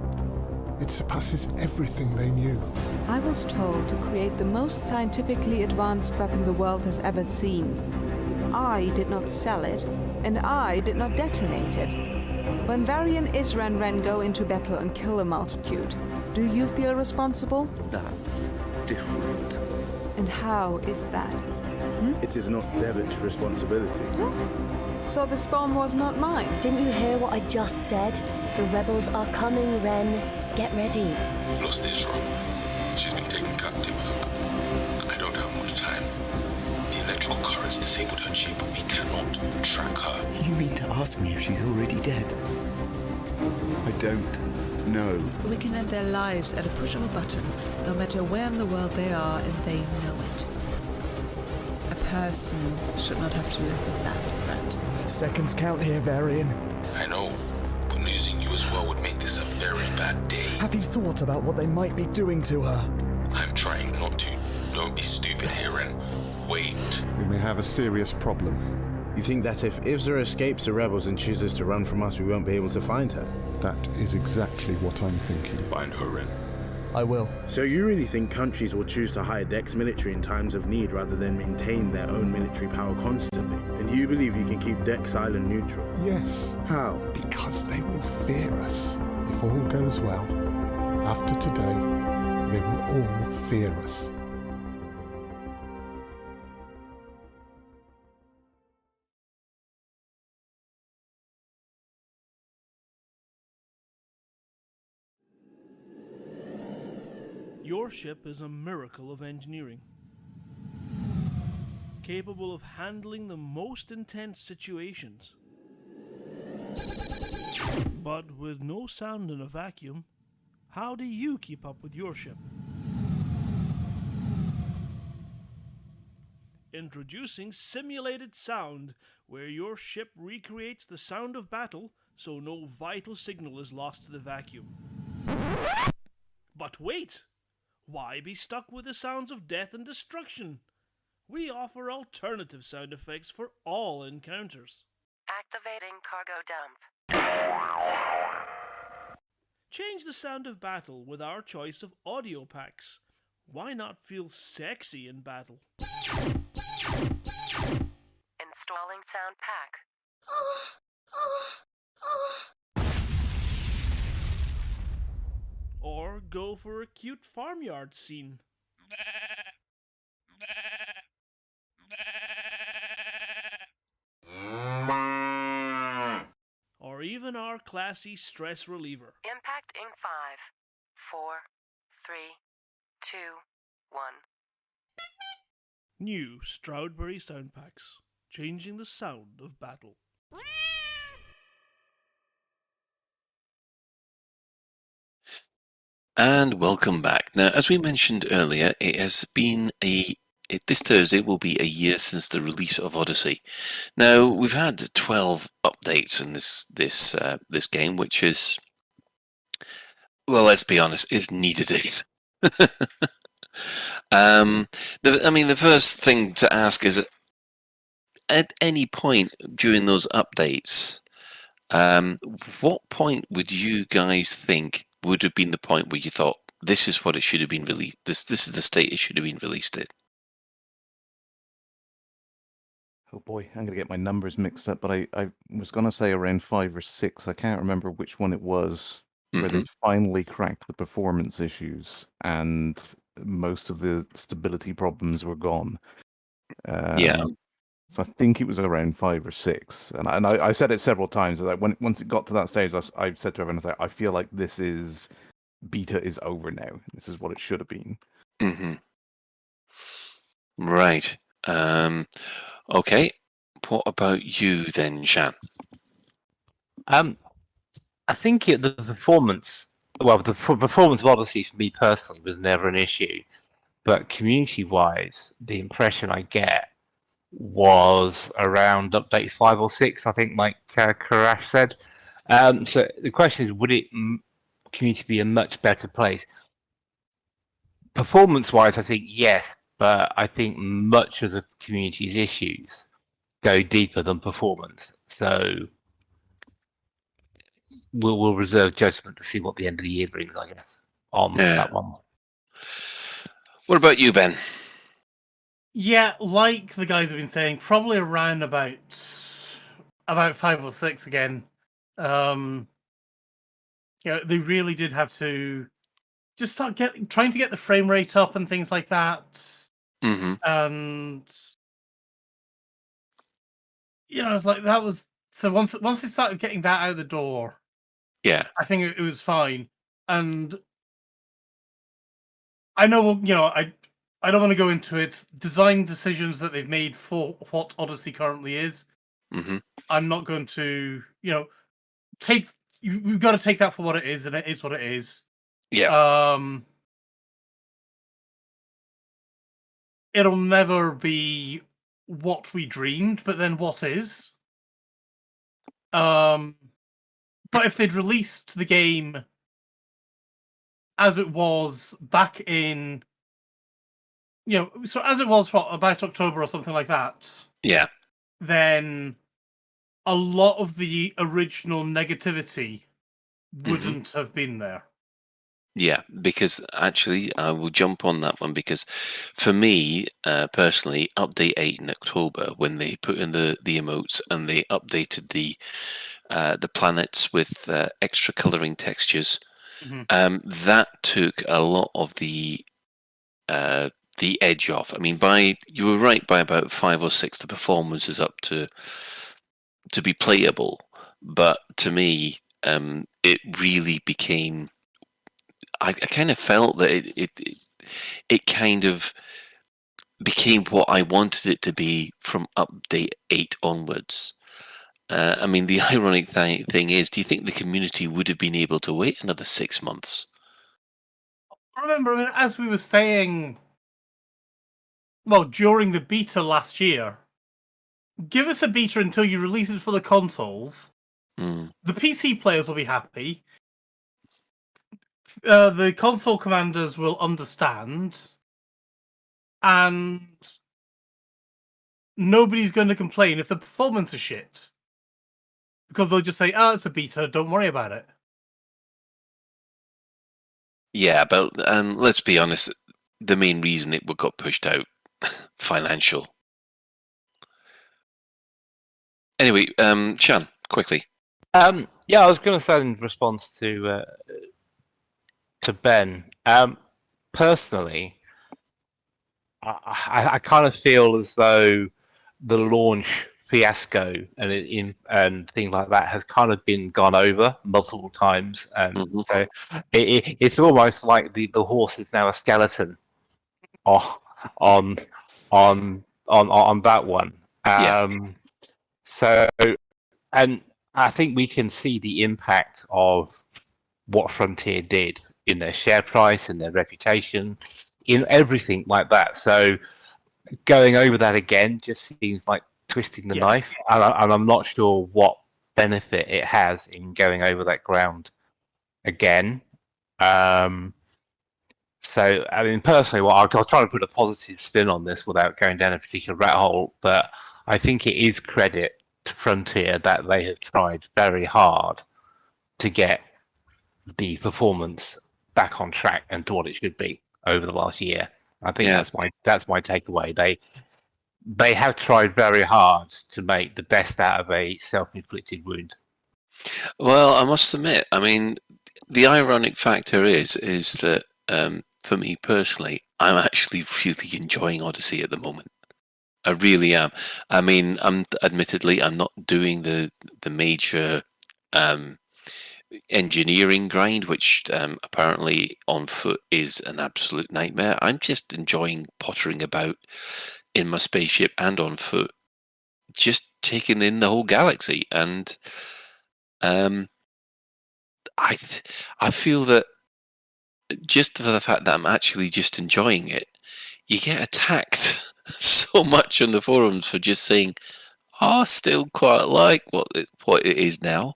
it surpasses everything they knew. I was told to create the most scientifically advanced weapon the world has ever seen. I did not sell it, and I did not detonate it. When Varian Isran Ren go into battle and kill a multitude, do you feel responsible? That's different. And how is that? It is not Devitt's responsibility. So the spawn was not mine? Didn't you hear what I just said? The rebels are coming, Ren. Get ready. Lost Israel. She's been taken captive. I don't have much time. The electrical currents disabled her chip. We cannot track her. You mean to ask me if she's already dead? I don't know. We can end their lives at a push of a button, no matter where in the world they are, and they know it. A person should not have to live with that threat. Seconds count here, Varian. I know, but losing you as well would make this a very bad day. Have you thought about what they might be doing to her? I'm trying not to. Don't be stupid here and wait. We may have a serious problem. You think that if Ivza escapes the rebels and chooses to run from us, we won't be able to find her? That is exactly what I'm thinking. Find her, Ren. I will. So you really think countries will choose to hire Dex military in times of need rather than maintain their own military power constantly? And you believe you can keep Dex Island neutral? Yes. How? Because they will fear us. If all goes well, after today, they will all fear us. Your ship is a miracle of engineering, capable of handling the most intense situations. But with no sound in a vacuum, how do you keep up with your ship? Introducing simulated sound, where your ship recreates the sound of battle so no vital signal is lost to the vacuum. But wait! Why be stuck with the sounds of death and destruction? We offer alternative sound effects for all encounters. Activating cargo dump. Change the sound of battle with our choice of audio packs. Why not feel sexy in battle? Installing sound pack. Or go for a cute farmyard scene. Or even our classy stress reliever. Impact in 5, 4, 3, 2, 1. New Stroudsbury sound packs, changing the sound of battle. And welcome back. Now, as we mentioned earlier, it has been this Thursday will be a year since the release of Odyssey. Now, we've had 12 updates in this game, which is, well, let's be honest, is needed it. The first thing to ask is, at any point during those updates, what point would you guys think would have been the point where you thought this is what it should have been released? This is the state it should have been released in. Oh boy, I'm gonna get my numbers mixed up, but I was gonna say around 5 or 6. I can't remember which one it was where they'd finally cracked the performance issues and most of the stability problems were gone. Yeah. So I think it was around 5 or 6, and I said it several times. Like once it got to that stage, I said to everyone, I feel like this is beta is over now. This is what it should have been. Mm-hmm. Right. Okay. What about you then, Shan? I think the performance, the performance of Odyssey for me personally was never an issue, but community-wise, the impression I get was around update 5 or 6, I think, like Karash said. So the question is, would community be a much better place? Performance-wise, I think yes, but I think much of the community's issues go deeper than performance. So we'll reserve judgment to see what the end of the year brings, I guess, on that one. What about you, Ben? Yeah, like the guys have been saying, probably around about 5 or 6 again. They really did have to just start trying to get the frame rate up and things like that. Mm-hmm. And it's like that was so once they started getting that out the door, yeah, I think it was fine. And I know, I don't want to go into it. Design decisions that they've made for what Odyssey currently is. Mm-hmm. I'm not going to, take. You've got to take that for what it is, and it is what it is. Yeah. It'll never be what we dreamed, but then what is? But if they'd released the game as it was back in, so as it was about October or something like that. Yeah. Then a lot of the original negativity wouldn't have been there. Yeah, because actually, I will jump on that one because for me, personally, update 8 in October, when they put in the emotes and they updated the planets with extra coloring textures, that took a lot of the edge off. I mean, you were right, by about 5 or 6, the performance is up to be playable, but to me, it really became. I kind of felt that it kind of became what I wanted it to be from update 8 onwards. I mean, the ironic thing is, do you think the community would have been able to wait another 6 months? Remember, as we were saying, well, during the beta last year, give us a beta until you release it for the consoles. The PC players will be happy. The console commanders will understand, and nobody's going to complain if the performance is shit, because they'll just say, "Oh, it's a beta. Don't worry about it." Yeah, but let's be honest. The main reason it got pushed out, financial. Anyway, Sean, quickly. Yeah, I was going to say in response to Ben. Personally, I kind of feel as though the launch fiasco and things like that has kind of been gone over multiple times, and so it's almost like the horse is now a skeleton on that one. So, and I think we can see the impact of what Frontier did in their share price, in their reputation, in everything like that. So going over that again just seems like twisting the knife, and I'm not sure what benefit it has in going over that ground again. So, I mean, personally, I'll try to put a positive spin on this without going down a particular rat hole, but I think it is credit to Frontier that they have tried very hard to get the performance back on track and to what it should be over the last year. I think that's my takeaway. They have tried very hard to make the best out of a self-inflicted wound. Well, I must admit, I mean, the ironic factor is that for me personally, I'm actually really enjoying Odyssey at the moment. I really am. I mean, I'm not doing the major engineering grind, which apparently on foot is an absolute nightmare. I'm just enjoying pottering about in my spaceship and on foot, just taking in the whole galaxy. And I feel that just for the fact that I'm actually just enjoying it, you get attacked so much on the forums for just saying, I still quite like what it is now.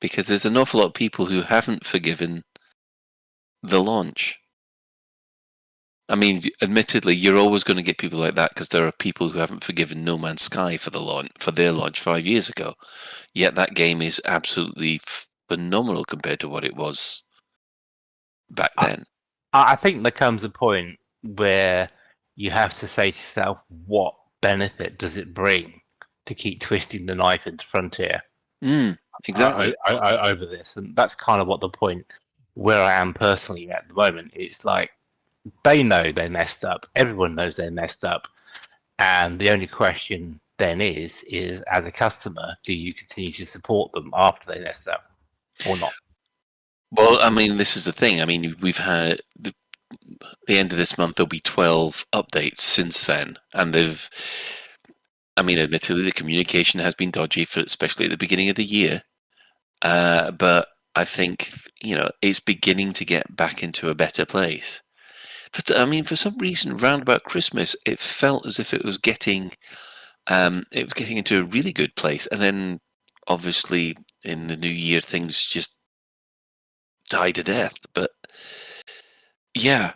Because there's an awful lot of people who haven't forgiven the launch. I mean, admittedly, you're always going to get people like that because there are people who haven't forgiven No Man's Sky for their launch 5 years ago. Yet that game is absolutely phenomenal compared to what it was back then. I think there comes a point where you have to say to yourself, what benefit does it bring to keep twisting the knife into Frontier? Exactly. Over this, and that's kind of what the point where I am personally at the moment. It's like they know they messed up. Everyone knows they messed up, and the only question then is as a customer, do you continue to support them after they messed up or not? Well, I mean, this is the thing. I mean, we've had the end of this month. There'll be 12 updates since then, and admittedly, the communication has been dodgy, especially at the beginning of the year. But I think, it's beginning to get back into a better place. But I mean, for some reason, round about Christmas, it felt as if it was getting into a really good place. And then, obviously, in the new year, things just died to death. But yeah,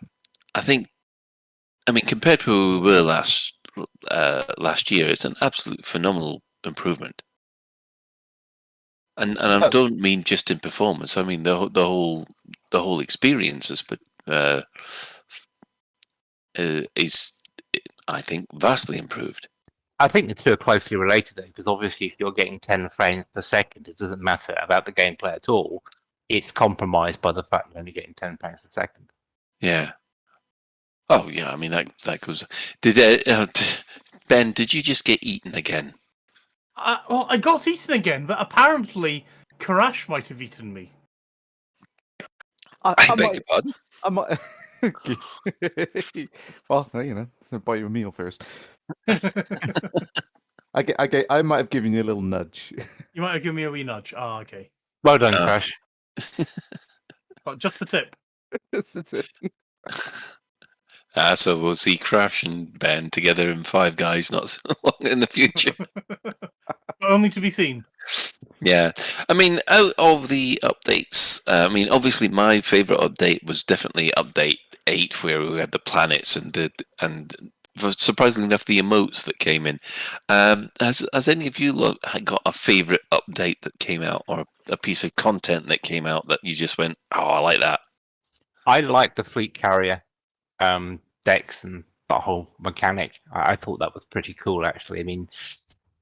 compared to where we were last year, it's an absolute phenomenal improvement. And I don't mean just in performance. I mean the whole experience is, I think, vastly improved. I think the two are closely related, though, because obviously, if you're getting 10 frames per second, it doesn't matter about the gameplay at all. It's compromised by the fact you're only getting 10 frames per second. Yeah. Oh yeah. I mean that goes. Ben, did you just get eaten again? Well, I got eaten again, but apparently Karash might have eaten me. I beg your pardon? I might. Well, so buy you a meal first. I might have given you a little nudge. You might have given me a wee nudge. Oh, okay. Well done, Crash. Well, just the tip. Just the tip. So we'll see Crash and Ben together in Five Guys not so long in the future. Only to be seen. Yeah. I mean, out of the updates, obviously my favourite update was definitely update 8, where we had the planets and surprisingly enough, the emotes that came in. Has any of you got a favourite update that came out, or a piece of content that came out that you just went, oh, I like that? I like the fleet carrier decks and that whole mechanic. I thought that was pretty cool, actually. I mean,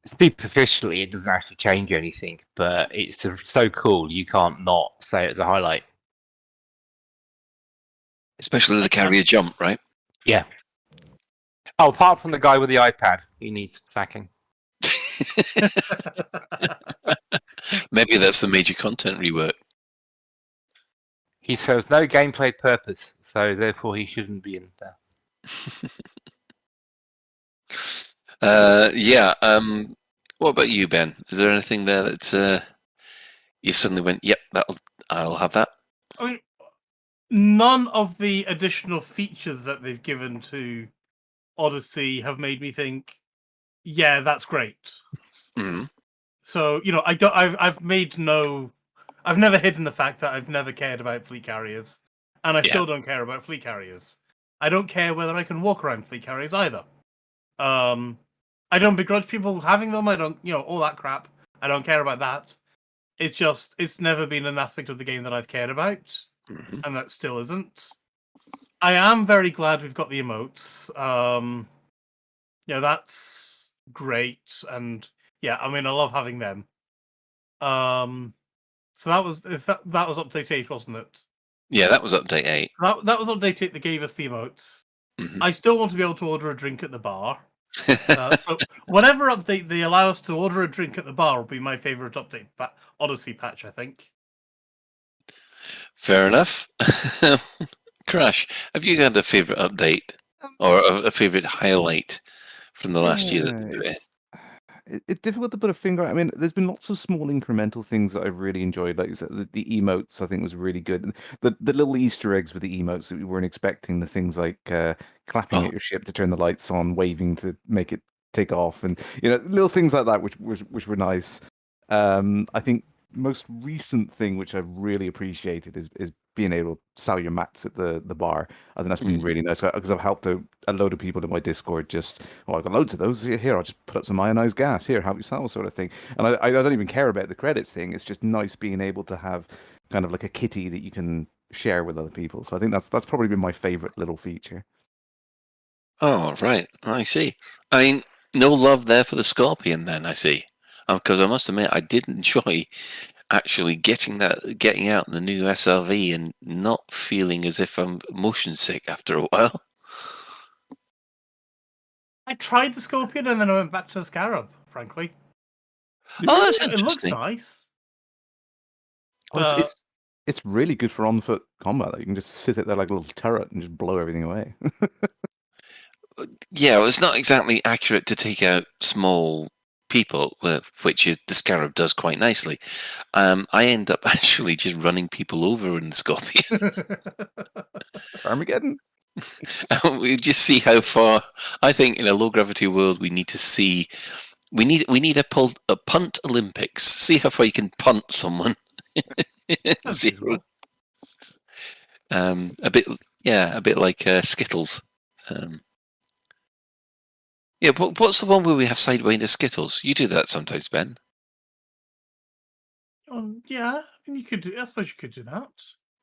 superficially, it doesn't actually change anything, but it's so cool you can't not say it's a highlight. Especially the carrier jump, right? Yeah. Oh, apart from the guy with the iPad, he needs sacking. Maybe that's the major content rework. He serves no gameplay purpose, so therefore he shouldn't be in there. Yeah. What about you, Ben? Is there anything there that you suddenly went, "Yep, I'll have that"? I mean, none of the additional features that they've given to Odyssey have made me think, yeah, that's great. Mm. So, I've never hidden the fact that I've never cared about fleet carriers, and I still don't care about fleet carriers. I don't care whether I can walk around fleet carriers either. I don't begrudge people having them. I don't, all that crap. I don't care about that. It's just, it's never been an aspect of the game that I've cared about, and that still isn't. I am very glad we've got the emotes. That's great, and I love having them. So that was that was update 8, wasn't it? Yeah, that was update 8. That was update 8 that gave us the emotes. I still want to be able to order a drink at the bar. So whatever update they allow us to order a drink at the bar will be my favorite update. Odyssey patch, I think. Fair enough. Crash, have you got a favorite update or a favorite highlight from the last year that they do it? It's difficult to put a finger. I mean, there's been lots of small incremental things that I've really enjoyed. Like you said, the emotes I think was really good. The little Easter eggs with the emotes that we weren't expecting. The things like clapping at your ship to turn the lights on, waving to make it take off, and little things like that, which were nice. I think most recent thing which I've really appreciated is being able to sell your mats at the bar. I think that's been really nice because I've helped a load of people in my Discord. I've got loads of those here. I'll just put up some ionized gas here, help you sell, sort of thing. And I don't even care about the credits thing. It's just nice being able to have kind of like a kitty that you can share with other people. So I think that's probably been my favorite little feature. Oh, right. I see. I mean, no love there for the Scorpion then, I see. Because I must admit, I did enjoy actually getting out the new SRV and not feeling as if I'm motion sick after a while. I tried the Scorpion and then I went back to the Scarab, frankly. Oh, that's It looks interesting. nice. Well, it's really good for on-foot combat. Like, you can just sit it there like a little turret and just blow everything away. Yeah, well, it's not exactly accurate to take out small people, which is the Scarab does quite nicely. I end up actually just running people over in the Scorpion. Armageddon. We just see how far. I think in a low gravity world, we need to see. We need a punt Olympics. See how far you can punt someone. Zero. A bit like Skittles. Yeah, but what's the one where we have Sidewinder Skittles? You do that sometimes, Ben. Yeah, you could do. I suppose you could do that.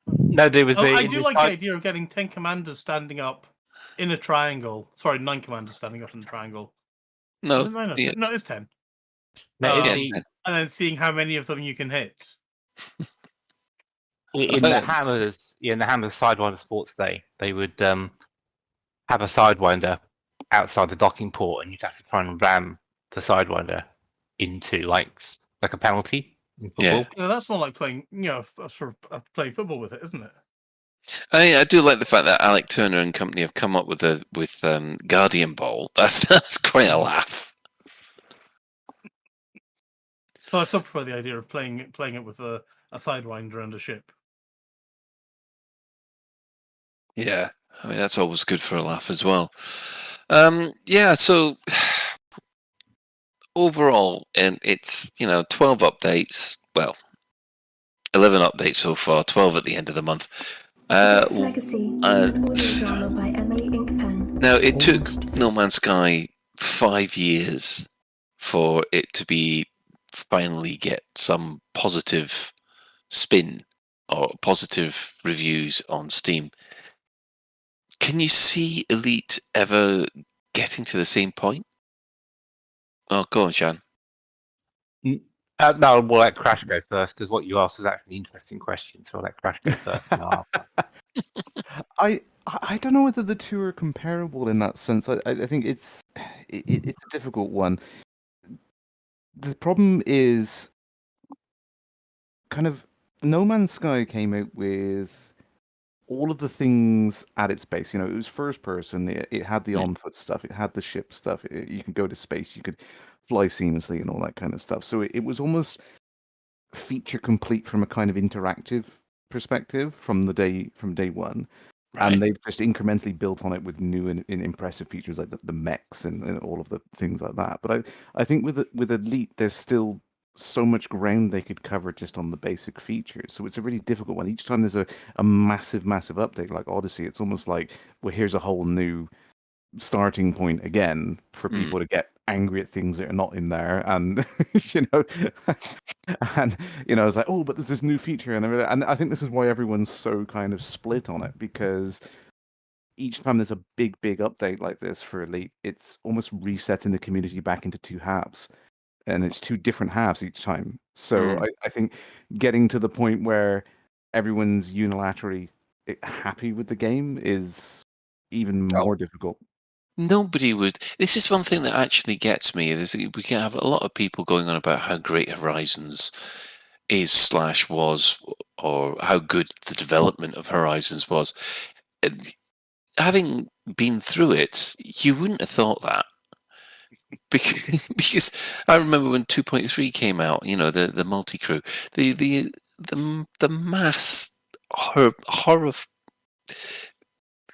No, there was. I do like the idea of getting 10 commanders standing up in a triangle. Sorry, 9 commanders standing up in a triangle. No, no, it's 10. No, and then seeing how many of them you can hit. In the Hammers Sidewinder Sports Day, they would have a Sidewinder outside the docking port, and you'd have to try and ram the Sidewinder into like a penalty in football. Yeah, that's more like playing, sort of playing football with it, isn't it? I do like the fact that Alec Turner and company have come up with Guardian Ball. That's quite a laugh. So I still prefer the idea of playing it with a Sidewinder and a ship. Yeah, I mean that's always good for a laugh as well. So overall, and it's 12 updates. Well, 11 updates so far. 12 at the end of the month. Legacy, an audio drama by Emily Inkpen. Now it took No Man's Sky 5 years for it to be finally get some positive spin or positive reviews on Steam. Can you see Elite ever getting to the same point? Oh, go on, Shan. No, we'll let Crash go first because what you asked was actually an interesting question. So I'll let Crash go first. I don't know whether the two are comparable in that sense. I think it's a difficult one. The problem is kind of No Man's Sky came out with all of the things at its base. It was first person. It had the on-foot stuff. It had the ship stuff. You could go to space. You could fly seamlessly and all that kind of stuff. So it was almost feature complete from a kind of interactive perspective from day one. Right. And they've just incrementally built on it with new and impressive features like the mechs and all of the things like that. But I think with Elite, there's still so much ground they could cover just on the basic features. So it's a really difficult one. Each time there's a massive update like Odyssey, it's almost like, well, here's a whole new starting point again for people to get angry at things that are not in there, and you know, and it's like, oh, but there's this new feature, and I think this is why everyone's so kind of split on it, because each time there's a big update like this for Elite, it's almost resetting the community back into two halves, and it's two different halves each time. So I think getting to the point where everyone's unilaterally happy with the game is even more difficult. Nobody would. This is one thing that actually gets me. We can have a lot of people going on about how great Horizons is / was, or how good the development of Horizons was. Having been through it, you wouldn't have thought that. Because I remember when 2.3 came out, the multi-crew, the mass horror,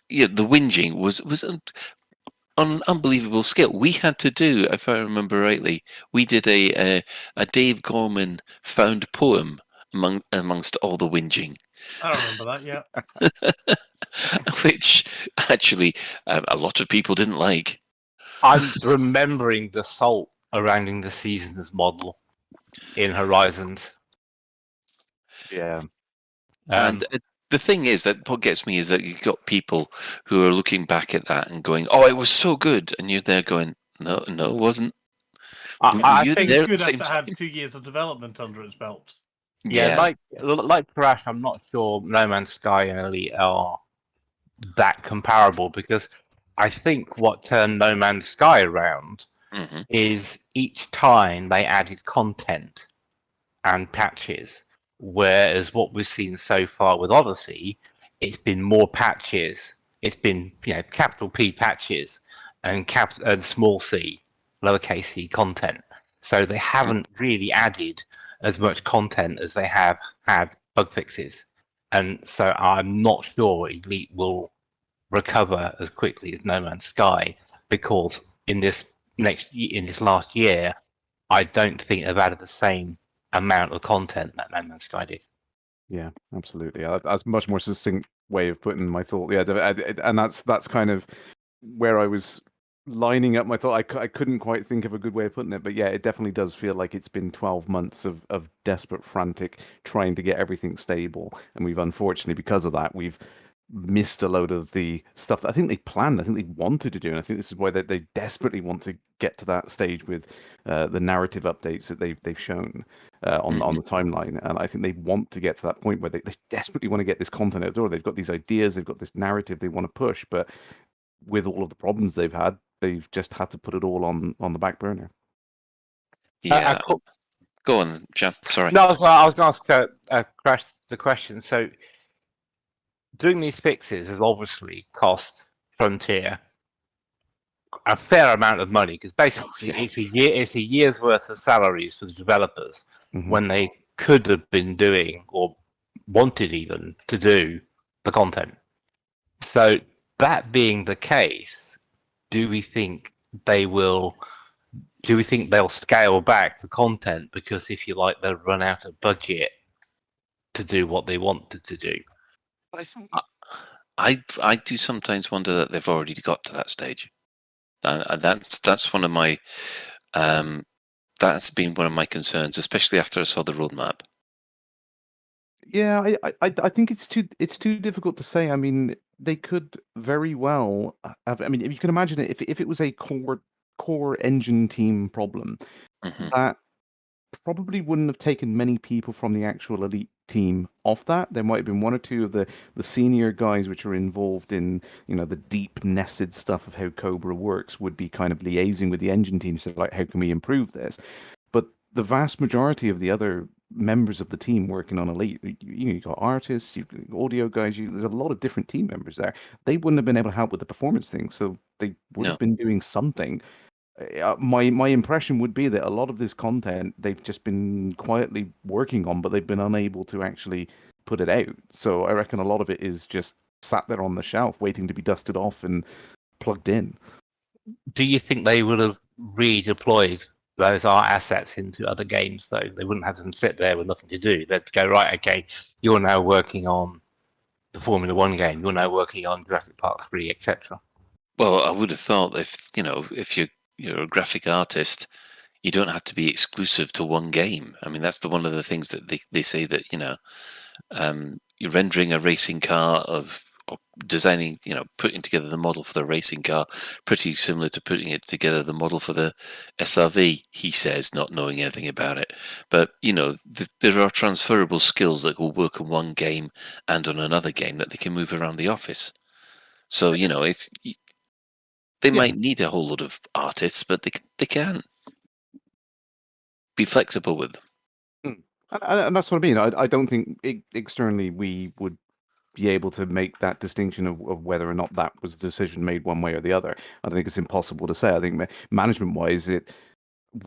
the whinging was on an unbelievable scale. We had to do, if I remember rightly, we did a Dave Gorman found poem amongst all the whinging. I remember that, yeah. Which actually a lot of people didn't like. I'm remembering the salt surrounding the seasons model in Horizons. Yeah. And the thing is that what gets me is that you've got people who are looking back at that and going, "Oh, it was so good," and you're there going, "No, it wasn't." I think it's good after had 2 years of development under its belt. Yeah, like Crash, I'm not sure No Man's Sky and Elite are that comparable, because I think what turned No Man's Sky around is each time they added content and patches. Whereas what we've seen so far with Odyssey, it's been more patches. It's been capital P patches and small c, lowercase c content. So they haven't really added as much content as they have had bug fixes. And so I'm not sure Elite will recover as quickly as No Man's Sky, because in this last year, I don't think they've added the same amount of content that No Man's Sky did. Yeah, absolutely. That's a much more succinct way of putting my thought. Yeah, and that's kind of where I was lining up my thought. I couldn't quite think of a good way of putting it, but yeah, it definitely does feel like it's been 12 months of desperate, frantic trying to get everything stable, and we've unfortunately, because of that, we've missed a load of the stuff that I think they planned, I think they wanted to do, and I think this is why they desperately want to get to that stage with the narrative updates that they've shown on the timeline. And I think they want to get to that point where they desperately want to get this content out the door. They've got these ideas, they've got this narrative they want to push, but with all of the problems they've had, they've just had to put it all on the back burner. Yeah. Go on, Jeff. Sorry. No, I was going to ask Crash the question. So, doing these fixes has obviously cost Frontier a fair amount of money, because basically it's a year's worth of salaries for the developers when they could have been doing, or wanted even to do, the content. So that being the case, do we think they'll scale back the content because, if you like, they'll run out of budget to do what they wanted to do? I do sometimes wonder that they've already got to that stage. That's one of my that's been one of my concerns, especially after I saw the roadmap. Yeah, I think it's too difficult to say. I mean, they could very well have. I mean, if you can imagine it, if it was a core engine team problem, that probably wouldn't have taken many people from the actual Elite team off that. There might have been one or two of the senior guys which are involved in, the deep nested stuff of how Cobra works, would be kind of liaising with the engine team, so like, how can we improve this? But the vast majority of the other members of the team working on Elite, you got artists, you got audio guys, there's a lot of different team members there. They wouldn't have been able to help with the performance thing, so they would have been doing something. My impression would be that a lot of this content they've just been quietly working on, but they've been unable to actually put it out. So I reckon a lot of it is just sat there on the shelf waiting to be dusted off and plugged in. Do you think they would have redeployed those art assets into other games, though? They wouldn't have them sit there with nothing to do. They'd go, right, okay, you're now working on the Formula One game, you're now working on Jurassic Park 3, etc. Well, I would have thought if you're a graphic artist, you don't have to be exclusive to one game. I mean, that's one of the things that they say that, you're rendering a racing car or designing, putting together the model for the racing car, pretty similar to putting it together the model for the SRV, he says, not knowing anything about it. But, there are transferable skills that will work on one game and on another game that they can move around the office. So, if they might need a whole lot of artists, but they can be flexible with them. And that's what I mean. I don't think externally we would be able to make that distinction of whether or not that was a decision made one way or the other. I think it's impossible to say. I think management-wise, it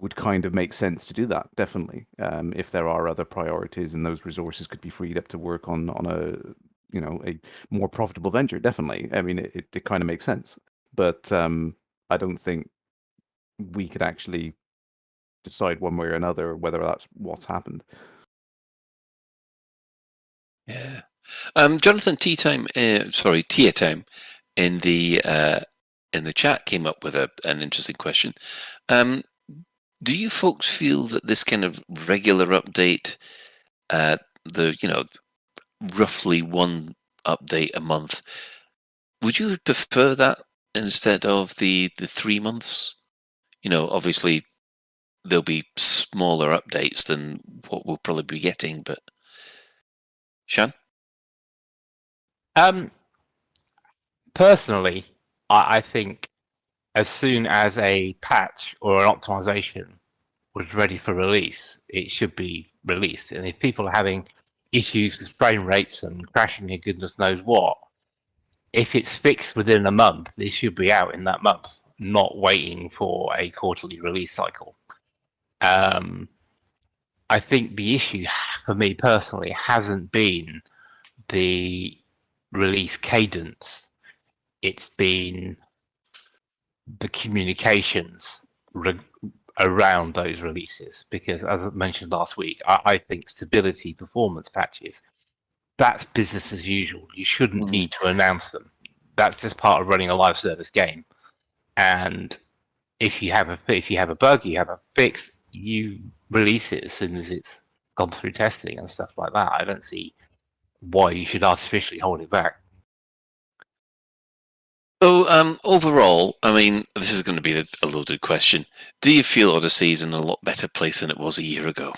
would kind of make sense to do that, definitely. If there are other priorities and those resources could be freed up to work on a more profitable venture, definitely. I mean, it kind of makes sense. But I don't think we could actually decide one way or another whether that's what's happened. Yeah. Jonathan Tea Time in the chat came up with an interesting question. Do you folks feel that this kind of regular update, roughly one update a month, would you prefer that instead of the 3 months? Obviously there'll be smaller updates than what we'll probably be getting, but Sean? Personally, I think as soon as a patch or an optimization was ready for release, it should be released. And if people are having issues with frame rates and crashing and goodness knows what, if it's fixed within a month, it should be out in that month, not waiting for a quarterly release cycle. I think the issue for me personally hasn't been the release cadence. It's been the communications around those releases, because as I mentioned last week, I think stability performance patches, that's business as usual. You shouldn't need to announce them. That's just part of running a live service game. And if you have a bug, you have a fix, you release it as soon as it's gone through testing and stuff like that. I don't see why you should artificially hold it back. So overall, I mean, this is going to be a loaded question. Do you feel Odyssey is in a lot better place than it was a year ago?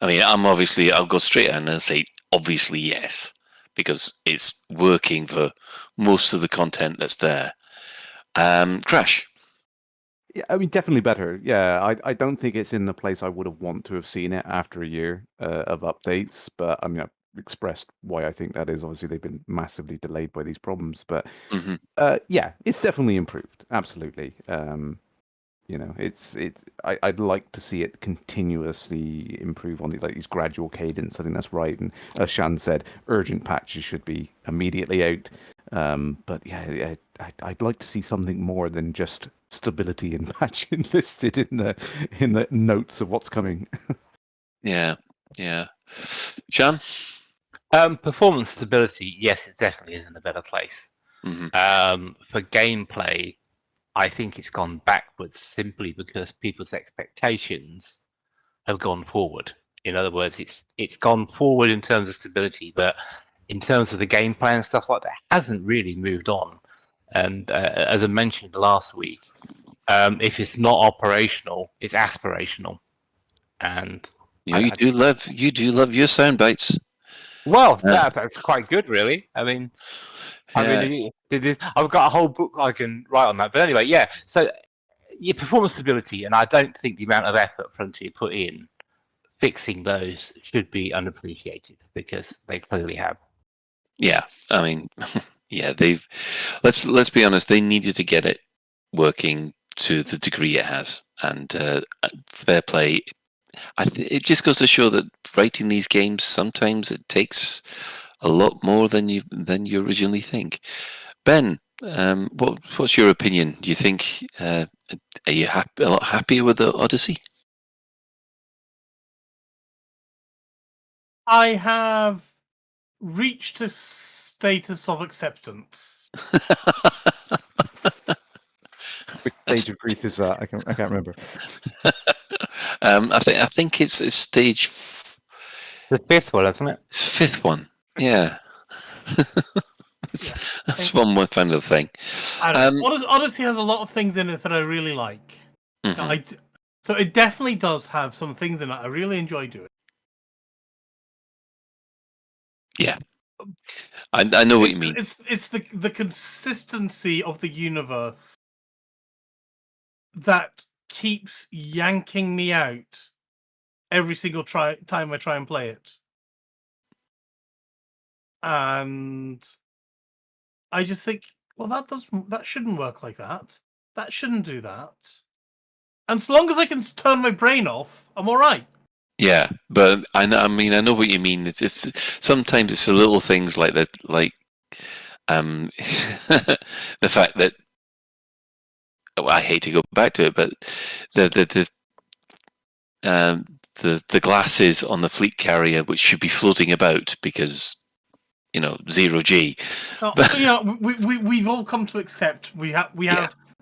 I mean, I'll go straight in and say, obviously, yes, because it's working for most of the content that's there. Crash? Yeah, I mean, definitely better. Yeah, I don't think it's in the place I would have wanted to have seen it after a year of updates, but I mean, I've expressed why I think that is. Obviously, they've been massively delayed by these problems, but yeah, it's definitely improved. Absolutely. I'd like to see it continuously improve on these gradual cadence. I think that's right. And as Shan said, urgent patches should be immediately out. But yeah, I'd like to see something more than just stability and patching listed in the notes of what's coming. Yeah. Shan? Performance stability, yes, it definitely is in a better place. For gameplay, I think it's gone backwards simply because people's expectations have gone forward. In other words, it's gone forward in terms of stability, but in terms of the gameplay and stuff like that, it hasn't really moved on. And as I mentioned last week, if it's not operational, it's aspirational. And you do love your sound bites. Well, that's quite good, really. I mean, I've got a whole book I can write on that. But anyway, yeah. So, your performance stability, and I don't think the amount of effort Frontier put in fixing those should be unappreciated, because they clearly have. Yeah, I mean, yeah, let's be honest, they needed to get it working to the degree it has, and fair play. it just goes to show that writing these games sometimes it takes a lot more than you originally think. Ben, what's your opinion? Do you think are you a lot happier with the Odyssey? I have reached a status of acceptance. Which stage of grief is that? I can't remember. I think it's stage. The fifth one, isn't it? It's the fifth one. Yeah. That's one more kind of thing. Odyssey has a lot of things in it that I really like. Mm-hmm. So it definitely does have some things in it I really enjoy doing. Yeah, I know what you mean. It's the consistency of the universe that keeps yanking me out every single time I try and play it. And I just think, well, that shouldn't work like that. That shouldn't do that. And so long as I can turn my brain off, I'm all right. Yeah, but I know what you mean. It's sometimes it's the little things like that, like the fact that I hate to go back to it, but the glasses on the fleet carrier, which should be floating about because 0G. We've all come to accept we have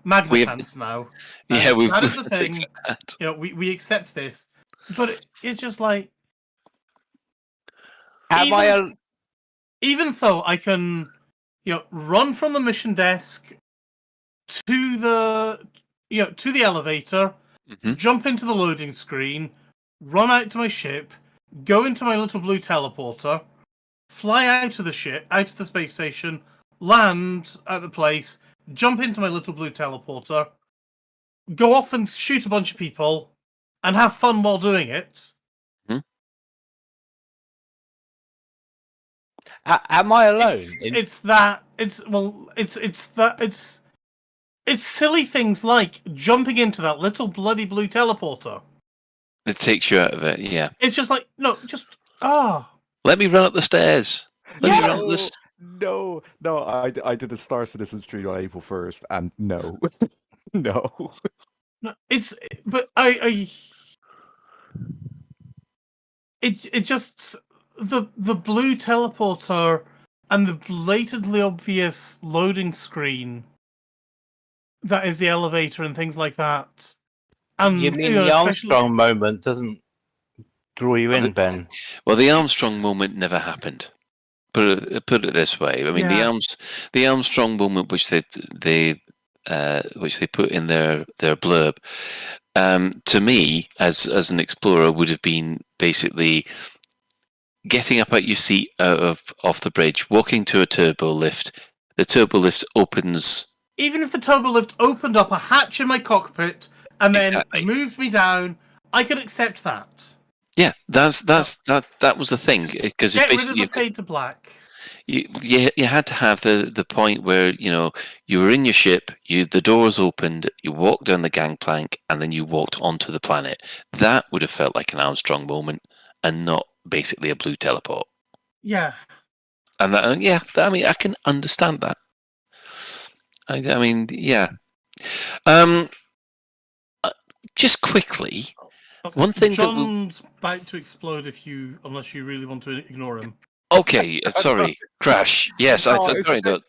magna pants now. Yeah, that is the thing. We accept this, but it's just like even though I can run from the mission desk to the elevator, jump into the loading screen, run out to my ship, go into my little blue teleporter, fly out of the ship, out of the space station, land at the place, jump into my little blue teleporter, go off and shoot a bunch of people, and have fun while doing it. Am I alone? It's silly things like jumping into that little bloody blue teleporter. It takes you out of it, yeah. It's just like, no, just let me run up the stairs. No, I did a Star Citizen stream on April 1st, and no. No. It just the blue teleporter and the blatantly obvious loading screen that is the elevator and things like that. And you mean the Armstrong moment doesn't draw you in, Ben? Well, the Armstrong moment never happened. Put it this way. I mean, the Armstrong moment, which they put in their blurb, to me, as an explorer, would have been basically getting up out your seat off the bridge, walking to a turbo lift. The turbo lift opens. Even if the turbo lift opened up a hatch in my cockpit and then moved me down, I could accept that. Yeah, that was the thing, because get rid of the fade to black. You had to have the point where you were in your ship, the doors opened, you walked down the gangplank, and then you walked onto the planet. That would have felt like an Armstrong moment, and not basically a blue teleport. Yeah. And I can understand that. I mean, yeah. Just quickly, one thing John's about to explode unless you really want to ignore him. Okay, sorry, Crash. Yes, I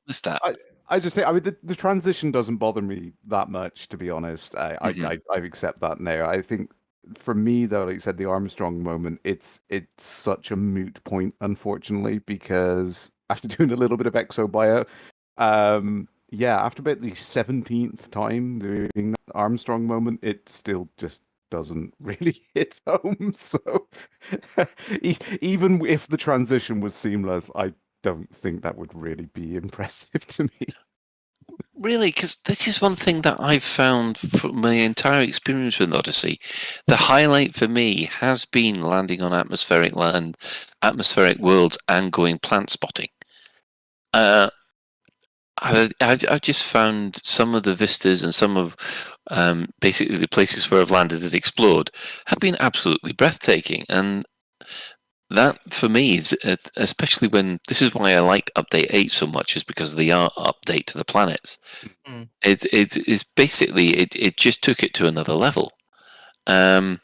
missed that. I just think, the transition doesn't bother me that much, to be honest. I accept that now. I think for me, though, like you said, the Armstrong moment, it's such a moot point, unfortunately, because after doing a little bit of ExoBio, after about the 17th time doing that Armstrong moment, it still just doesn't really hit home. So even if the transition was seamless, I don't think that would really be impressive to me. Really, because this is one thing that I've found from my entire experience with Odyssey. The highlight for me has been landing on atmospheric worlds, and going plant spotting. I've just found some of the vistas and some of basically the places where I've landed and explored have been absolutely breathtaking, and that for me is especially when this is why I liked Update 8 so much, is because of the art update to the planets. It's basically it just took it to another level. And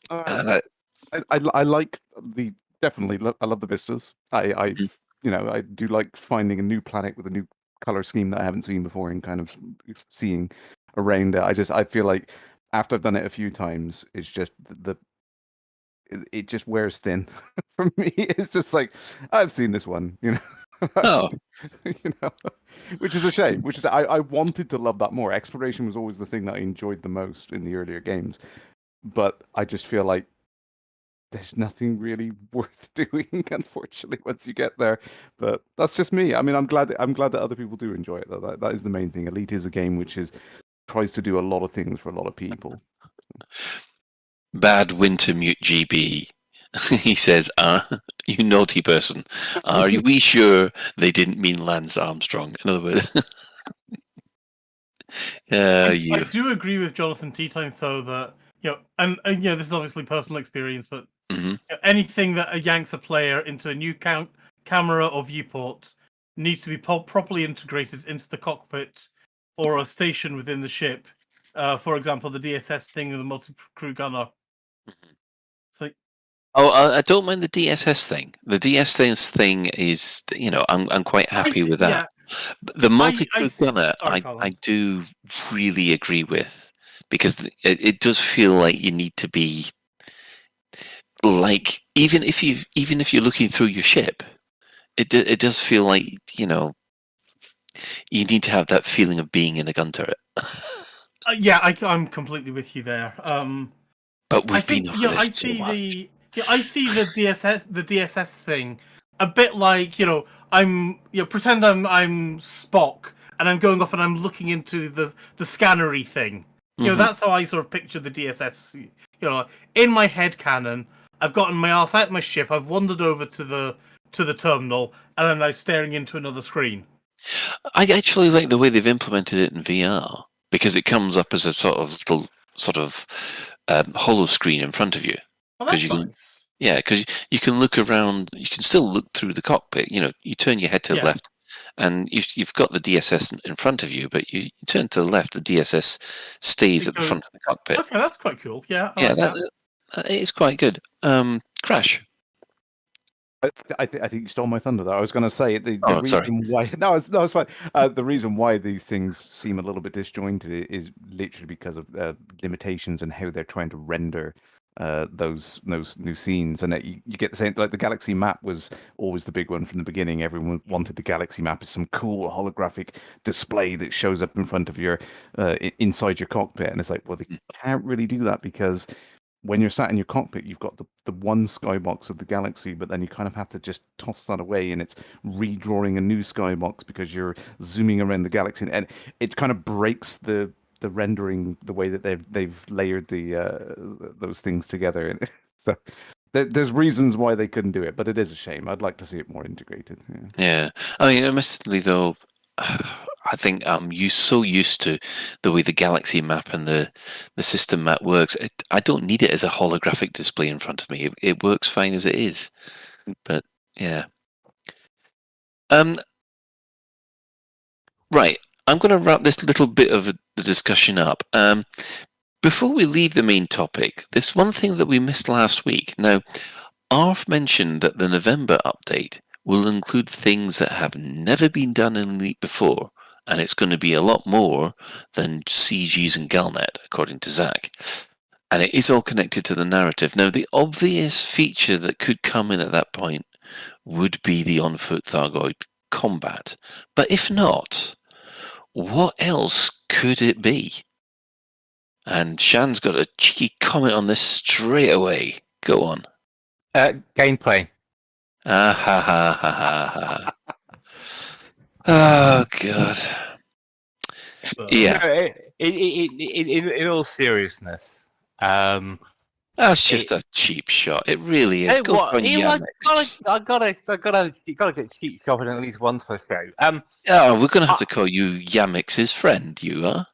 I like the I love the vistas. I do like finding a new planet with a new color scheme that I haven't seen before and kind of seeing around it. I feel like after I've done it a few times, it's just it just wears thin for me. It's just like I've seen this one, Oh. Which is a shame. Which is I wanted to love that more. Exploration was always the thing that I enjoyed the most in the earlier games, but I just feel like there's nothing really worth doing, unfortunately, once you get there. But that's just me. I mean, I'm glad that other people do enjoy it, though. That is the main thing. Elite is a game which tries to do a lot of things for a lot of people. Bad Wintermute GB. He says, you naughty person. Are we sure they didn't mean Lance Armstrong? In other words, I do agree with Jonathan Teatime, though, that and this is obviously personal experience, but anything that yanks a player into a new camera or viewport needs to be properly integrated into the cockpit or a station within the ship. For example, the DSS thing and the multi-crew gunner. So. I don't mind the DSS thing. The DSS thing is, I'm quite happy with that. Yeah. The multi-crew gunner, I do really agree with, because it does feel like you need to be like even if you're looking through your ship, it does feel like you need to have that feeling of being in a gun turret. I'm completely with you there. But we've been over this so much. I see the DSS thing a bit like I'm pretend I'm Spock and I'm going off and I'm looking into the scannery thing. That's how I sort of picture the DSS. In my head canon, I've gotten my arse out of my ship. I've wandered over to the terminal and I'm now staring into another screen. I actually like the way they've implemented it in VR, because it comes up as a sort of holo screen in front of you. Oh, that's nice. Yeah, because you can look around. You can still look through the cockpit. You turn your head to the left, and you've got the DSS in front of you. But you turn to the left, the DSS stays at the front of the cockpit. Okay, that's quite cool. Yeah, that is quite good. Crash. I think you stole my thunder there. I was going to say the sorry. reason why. No, it's fine. The reason why these things seem a little bit disjointed is literally because of limitations and how they're trying to render those new scenes, and you get the same. Like the galaxy map was always the big one from the beginning. Everyone wanted the galaxy map as some cool holographic display that shows up in front of your inside your cockpit, and it's like, well, they can't really do that because when you're sat in your cockpit, you've got the one skybox of the galaxy, but then you kind of have to just toss that away, and it's redrawing a new skybox because you're zooming around the galaxy, and it kind of breaks the rendering, the way that they've layered those things together. So there's reasons why they couldn't do it, but it is a shame. I'd like to see it more integrated. Yeah. I mean, admittedly, though, I think I'm so used to the way the galaxy map and the system map works. I don't need it as a holographic display in front of me. It works fine as it is. But yeah. Right. I'm going to wrap this little bit of the discussion up. Before we leave the main topic, there's one thing that we missed last week. Now, Arf mentioned that the November update will include things that have never been done in Elite before, and it's going to be a lot more than CGs and Galnet, according to Zach. And it is all connected to the narrative. Now, the obvious feature that could come in at that point would be the on-foot Thargoid combat. But if not, what else could it be? And Shan's got a cheeky comment on this straight away. Go on. Gameplay. Ha ha ha ha ha. Oh god. Yeah. In all seriousness, That's just a cheap shot. It really is. Hey, Go what? on I gotta get cheap shopping at least once per show. Oh, we're gonna have to call you Yamix's friend. You are.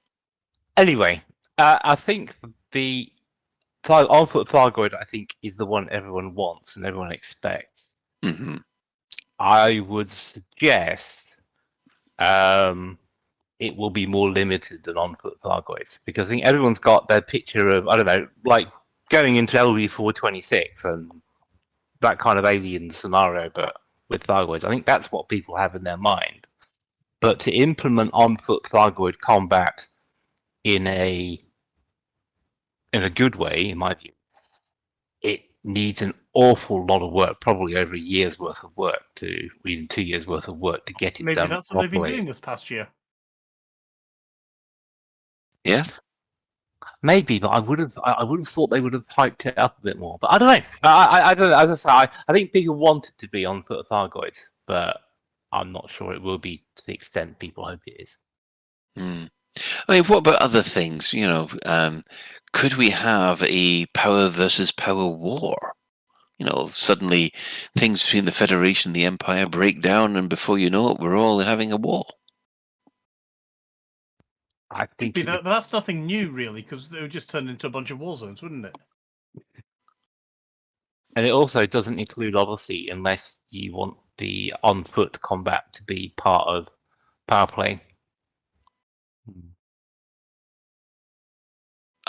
Anyway, I think the on-foot Thargoid, I think, is the one everyone wants and everyone expects. Mm-hmm. I would suggest it will be more limited than on-foot Thargoids, because I think everyone's got their picture of, I don't know, like going into LV426 and that kind of alien scenario, but with Thargoids. I think that's what people have in their mind. But to implement on-foot Thargoid combat in a good way, in my view, it needs an awful lot of work, probably over a year's worth of work, to even 2 years worth of work to get it Maybe done. that's what they've been doing this past year. Yeah, maybe, but I would have thought they would have hyped it up a bit more. But I don't know. I don't know. As I say, I think people want it to be on foot Thargoids, but I'm not sure it will be to the extent people hope it is. I mean, what about other things? You know, could we have a power versus power war? You know, suddenly things between the Federation and the Empire break down, and before you know it, we're all having a war. I think that's nothing new, really, because it would just turn into a bunch of war zones, wouldn't it? And it also doesn't include Odyssey unless you want the on-foot combat to be part of power play.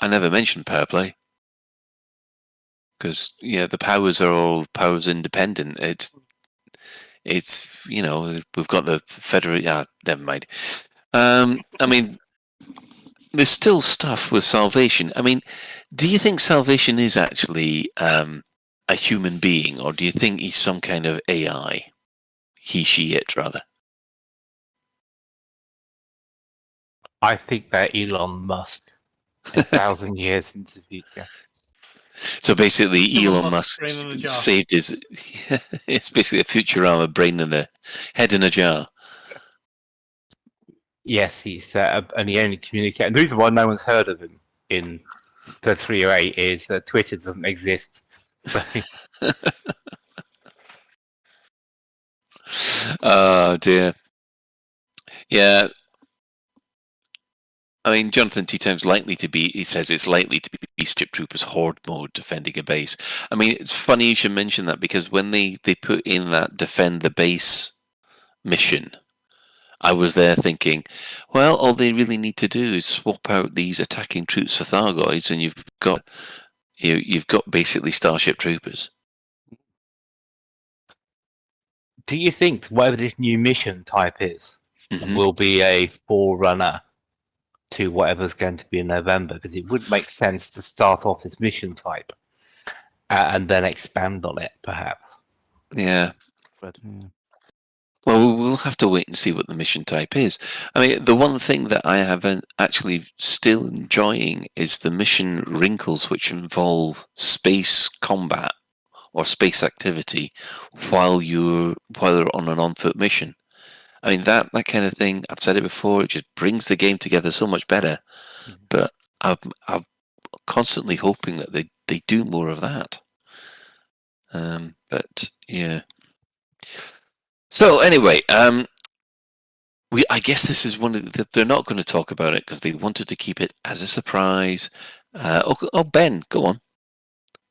I never mentioned power play because the powers are all powers independent. It's you know, we've got the Federation. Never mind. I mean, there's still stuff with Salvation. I mean, do you think Salvation is actually a human being, or do you think he's some kind of AI? He, she, it, rather. I think they're Elon Musk 1,000 years into the future. So basically, Elon Musk saved his. It's basically a Futurama brain in a head in a jar. Yes, he's and he only communicates. And the reason why no one's heard of him in the 308 is that Twitter doesn't exist. Oh dear. Yeah. I mean, Jonathan T. Time's likely to be. He says it's likely to be Strip Troopers Horde mode defending a base. I mean, it's funny you should mention that because when they put in that defend the base mission, I was there thinking, well, all they really need to do is swap out these attacking troops for Thargoids, and you've got basically Starship Troopers. Do you think whatever this new mission type is will be a forerunner to whatever's going to be in November? Because it would make sense to start off this mission type and then expand on it, perhaps. Yeah. Well, we'll have to wait and see what the mission type is. I mean, the one thing that I have actually still enjoying is the mission wrinkles, which involve space combat or space activity while you're on an on-foot mission. I mean, that kind of thing, I've said it before, it just brings the game together so much better. But I'm constantly hoping that they do more of that. But yeah. So anyway, I guess this is one of they're not going to talk about it because they wanted to keep it as a surprise. Ben, go on.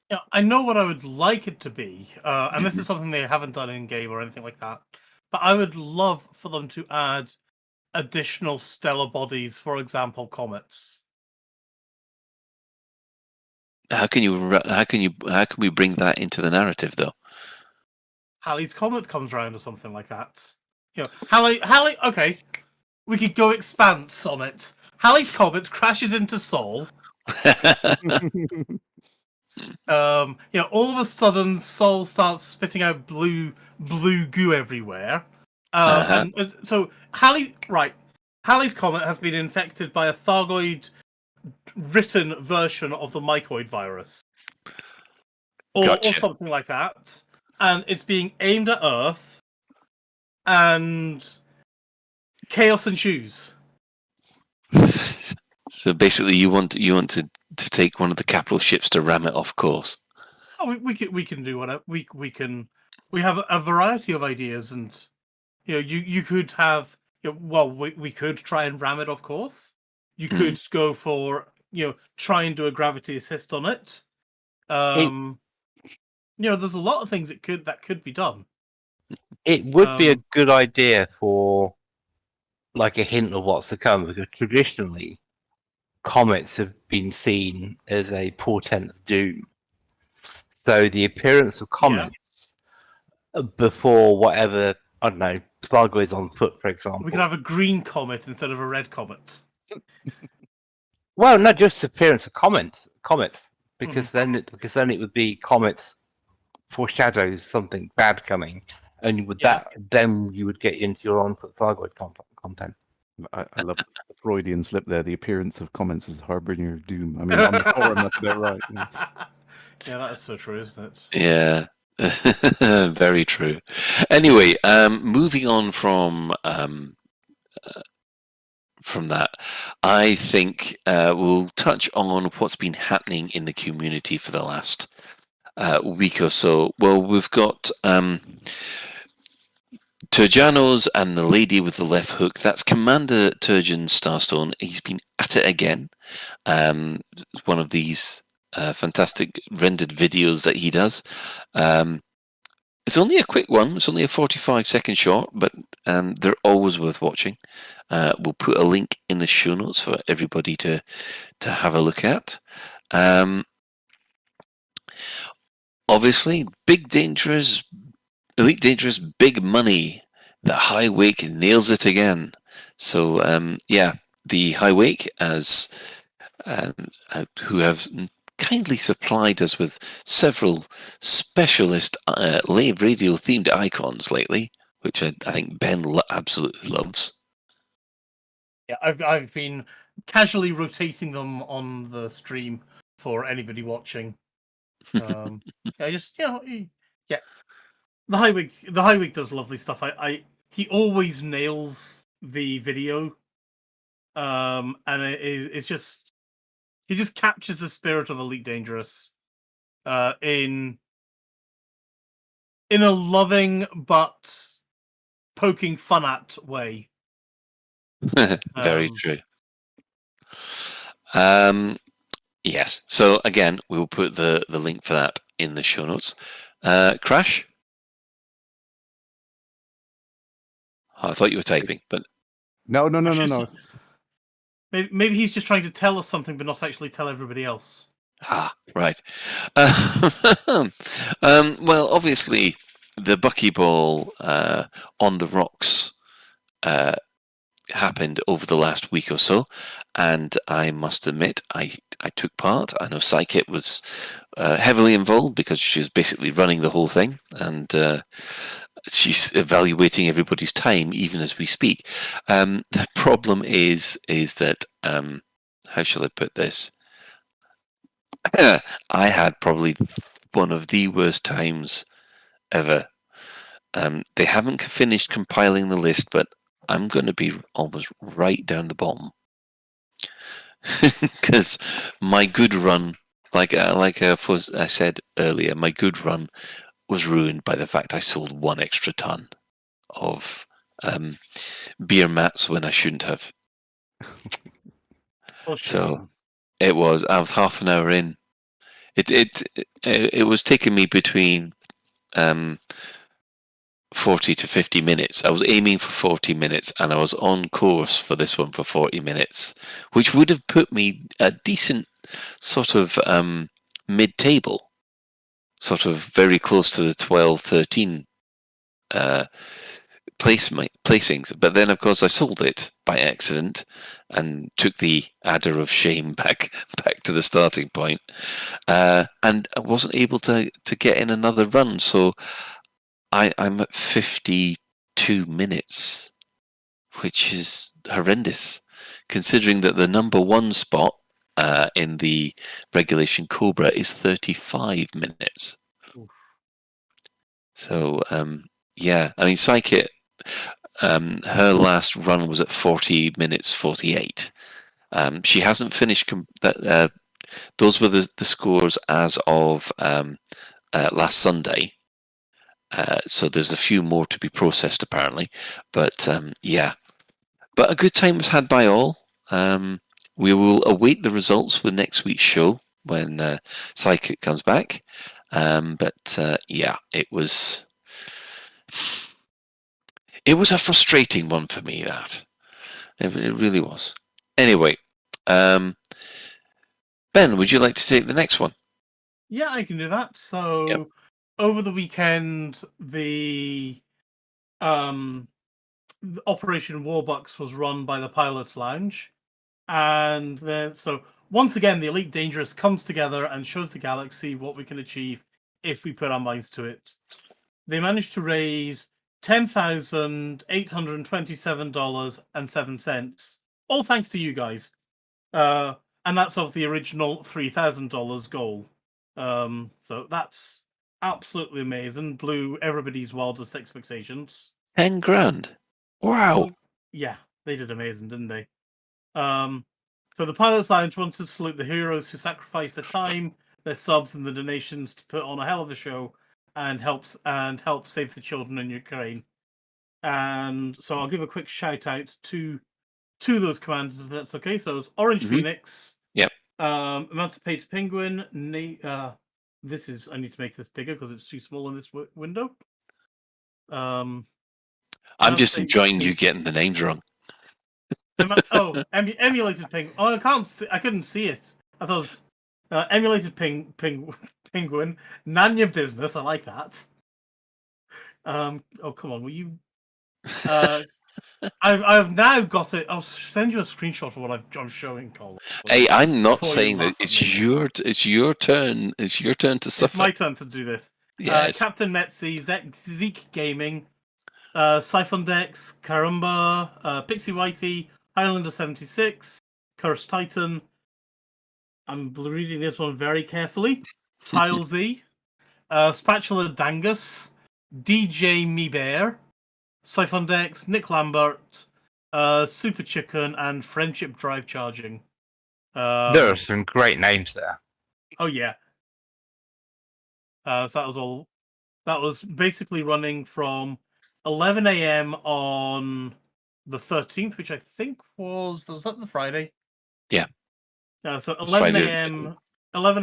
Yeah, I know what I would like it to be, and this is something they haven't done in game or anything like that. But I would love for them to add additional stellar bodies, for example, comets. How can we bring that into the narrative though? Halley's Comet comes around or something like that. You know, Halley. Okay, we could go Expanse on it. Halley's Comet crashes into Sol. All of a sudden, Sol starts spitting out blue goo everywhere. And so Halley's Comet has been infected by a Thargoid written version of the mycoid virus, or something like that. And it's being aimed at Earth, and chaos ensues. So basically, you want to to take one of the capital ships to ram it off course. Oh, we can do whatever. We have a variety of ideas, and you could have. We could try and ram it off course. You could go for try and do a gravity assist on it. There's a lot of things that could be done. It would be a good idea for like a hint of what's to come, because traditionally comets have been seen as a portent of doom. So the appearance of comets before whatever, I don't know, Thargo is on foot, for example. We could have a green comet instead of a red comet. Well, not just appearance of comets, because then it would be comets foreshadow something bad coming, and with that, then you would get into your on-foot Thargoid content. I love the Freudian slip there. The appearance of comments is the harbinger of doom. I mean, on the forum, that's about right. Yeah, that is so true, isn't it? Yeah, very true. Anyway, moving on from that, I think we'll touch on what's been happening in the community for the last week or so. Well, we've got Turjanos and the lady with the left hook. That's Commander Turgeon Starstone. He's been at it again. One of these fantastic rendered videos that he does. It's only a quick one. It's only a 45-second short, but they're always worth watching. We'll put a link in the show notes for everybody to have a look at. Obviously, Elite Dangerous, big money. The High Wake nails it again. So, the High Wake, as who have kindly supplied us with several specialist Lave Radio themed icons lately, which I think Ben absolutely loves. Yeah, I've been casually rotating them on the stream for anybody watching. The High Wake does lovely stuff. He always nails the video, and it's just he just captures the spirit of Elite Dangerous, in a loving but poking fun at way. Very true. Yes. So again, we'll put the link for that in the show notes. Crash? Oh, I thought you were typing, but no. Maybe he's just trying to tell us something, but not actually tell everybody else. Ah, right. Well, obviously, the buckyball on the rocks happened over the last week or so, and I must admit, I took part. I know Psykit was heavily involved because she was basically running the whole thing, and she's evaluating everybody's time even as we speak. The problem is that how shall I put this? I had probably one of the worst times ever. They haven't finished compiling the list, but I'm going to be almost right down the bottom because my good run, like I said earlier, my good run was ruined by the fact I sold one extra ton of beer mats when I shouldn't have. So I was half an hour in. It was taking me between 40 to 50 minutes. I was aiming for 40 minutes, and I was on course for this one for 40 minutes, which would have put me a decent sort of mid-table. Sort of very close to the 12, 13 placings. But then, of course, I sold it by accident and took the adder of shame back to the starting point. And I wasn't able to get in another run. So I'm at 52 minutes, which is horrendous, considering that the number one spot in the regulation Cobra is 35 minutes. Oof. So, I mean, Psykit, her last run was at 40 minutes 48. She hasn't finished Those were the scores as of last Sunday. So there's a few more to be processed apparently, but yeah. But a good time was had by all. We will await the results for next week's show when Psychic comes back. But yeah, it was a frustrating one for me. That it really was. Anyway, Ben, would you like to take the next one? Yeah, I can do that. So over the weekend, the Operation Warbucks was run by the Pilots Lounge, and then so once again the Elite Dangerous comes together and shows the galaxy what we can achieve if we put our minds to it. They managed to raise $10,827.07, all thanks to you guys, and that's of the original $3,000 goal. So that's absolutely amazing. Blew everybody's wildest expectations. 10 grand. Wow. Yeah, they did amazing, didn't they? So the Pilots Lounge wants to salute the heroes who sacrificed their time, their subs, and the donations to put on a hell of a show and help save the children in Ukraine. And so I'll give a quick shout out to those commanders, if that's okay. So it's Orange Phoenix. Yep. Emancipated Penguin. I need to make this bigger because it's too small in this window. I'm just enjoying you getting the names wrong. Emulated Penguin. Oh, I couldn't see it. I thought it was Emulated Penguin. Nanya Business. I like that. Oh, come on. Will you? I've now got it. I'll send you a screenshot of what I'm showing, Colin. Hey, I'm not saying that it's your turn. It's your turn to suffer. It's my turn to do this. Yes. Captain Metzi, Zeke Gaming, Siphon Dex, Karumba, Pixie Wifey, Highlander 76, Cursed Titan. I'm reading this one very carefully. Tile Z, Spatula Dangus, DJ Me Bear, Siphon Dex, Nick Lambert, Super Chicken, and Friendship Drive Charging. There are some great names there. Oh yeah. So that was all. That was basically running from 11 a.m. on the 13th, which I think was that the Friday? Yeah. So 11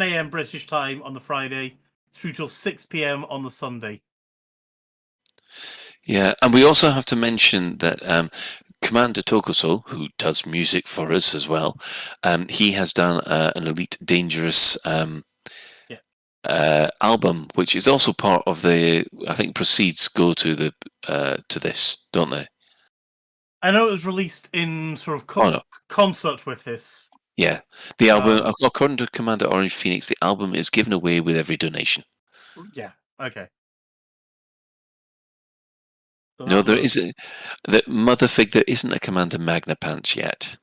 a.m. British time on the Friday through till 6 p.m. on the Sunday. Yeah, and we also have to mention that Commander Tokoso, who does music for us as well, he has done an Elite Dangerous album, which is also part of the. I think proceeds go to the to this, don't they? I know it was released in sort of concert with this. Yeah, the album, according to Commander Orange Phoenix, the album is given away with every donation. Yeah. Okay. So No, there isn't. Motherfig, there isn't a Commander Magna Pants yet.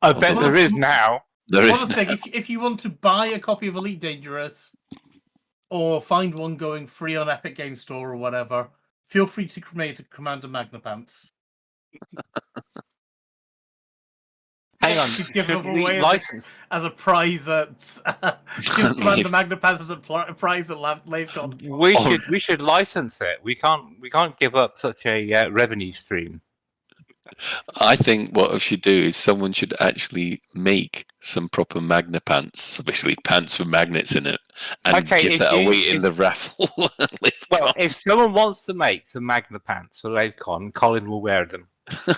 I bet there is now. There is. If you want to buy a copy of Elite Dangerous, or find one going free on Epic Game Store or whatever, feel free to create a Commander Magna Pants. Hang on, give them away license as a prize at give Commander Magna Pants as a prize at LaveCon. We should license it. We can't give up such a revenue stream. I think what I should do is someone should actually make some proper Magna Pants, so basically pants with magnets in it, and give that away in the raffle. Well, if someone wants to make some Magna Pants for LaveCon, Colin will wear them.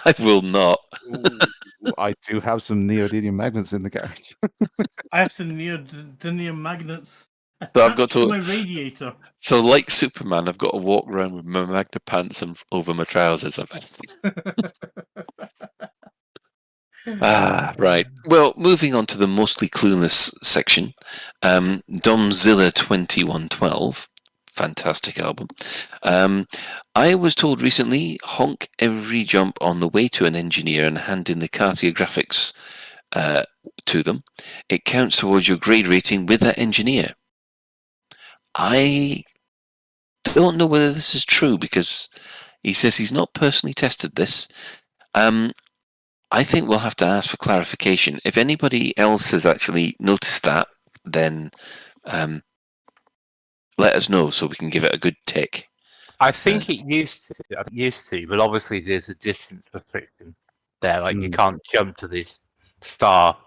I will not. Ooh, I do have some neodymium magnets in the garage. I have some neodymium magnets. So I've got to my radiator. So, like Superman, I've got to walk around with my Magna Pants and over my trousers. Right. Well, moving on to the mostly clueless section. Domzilla 2112. Fantastic album. I was told recently, honk every jump on the way to an engineer and hand in the cartographics to them. It counts towards your grade rating with that engineer. I don't know whether this is true because he says he's not personally tested this. I think we'll have to ask for clarification. If anybody else has actually noticed that, then let us know so we can give it a good tick. I think it used to, but obviously there's a distance restriction there. Like you can't jump to this star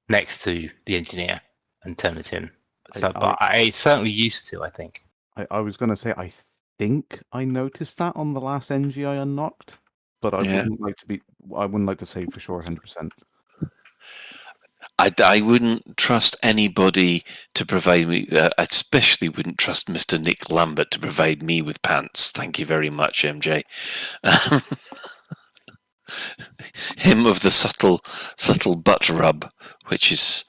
next to the engineer and turn it in. So, but I certainly used to. I think. I was going to say I think I noticed that on the last NG I unlocked, but I wouldn't like to be. I wouldn't like to say for sure 100%. I wouldn't trust anybody to provide me. Especially wouldn't trust Mr. Nick Lambert to provide me with pants. Thank you very much, MJ. Him of the subtle butt rub, which is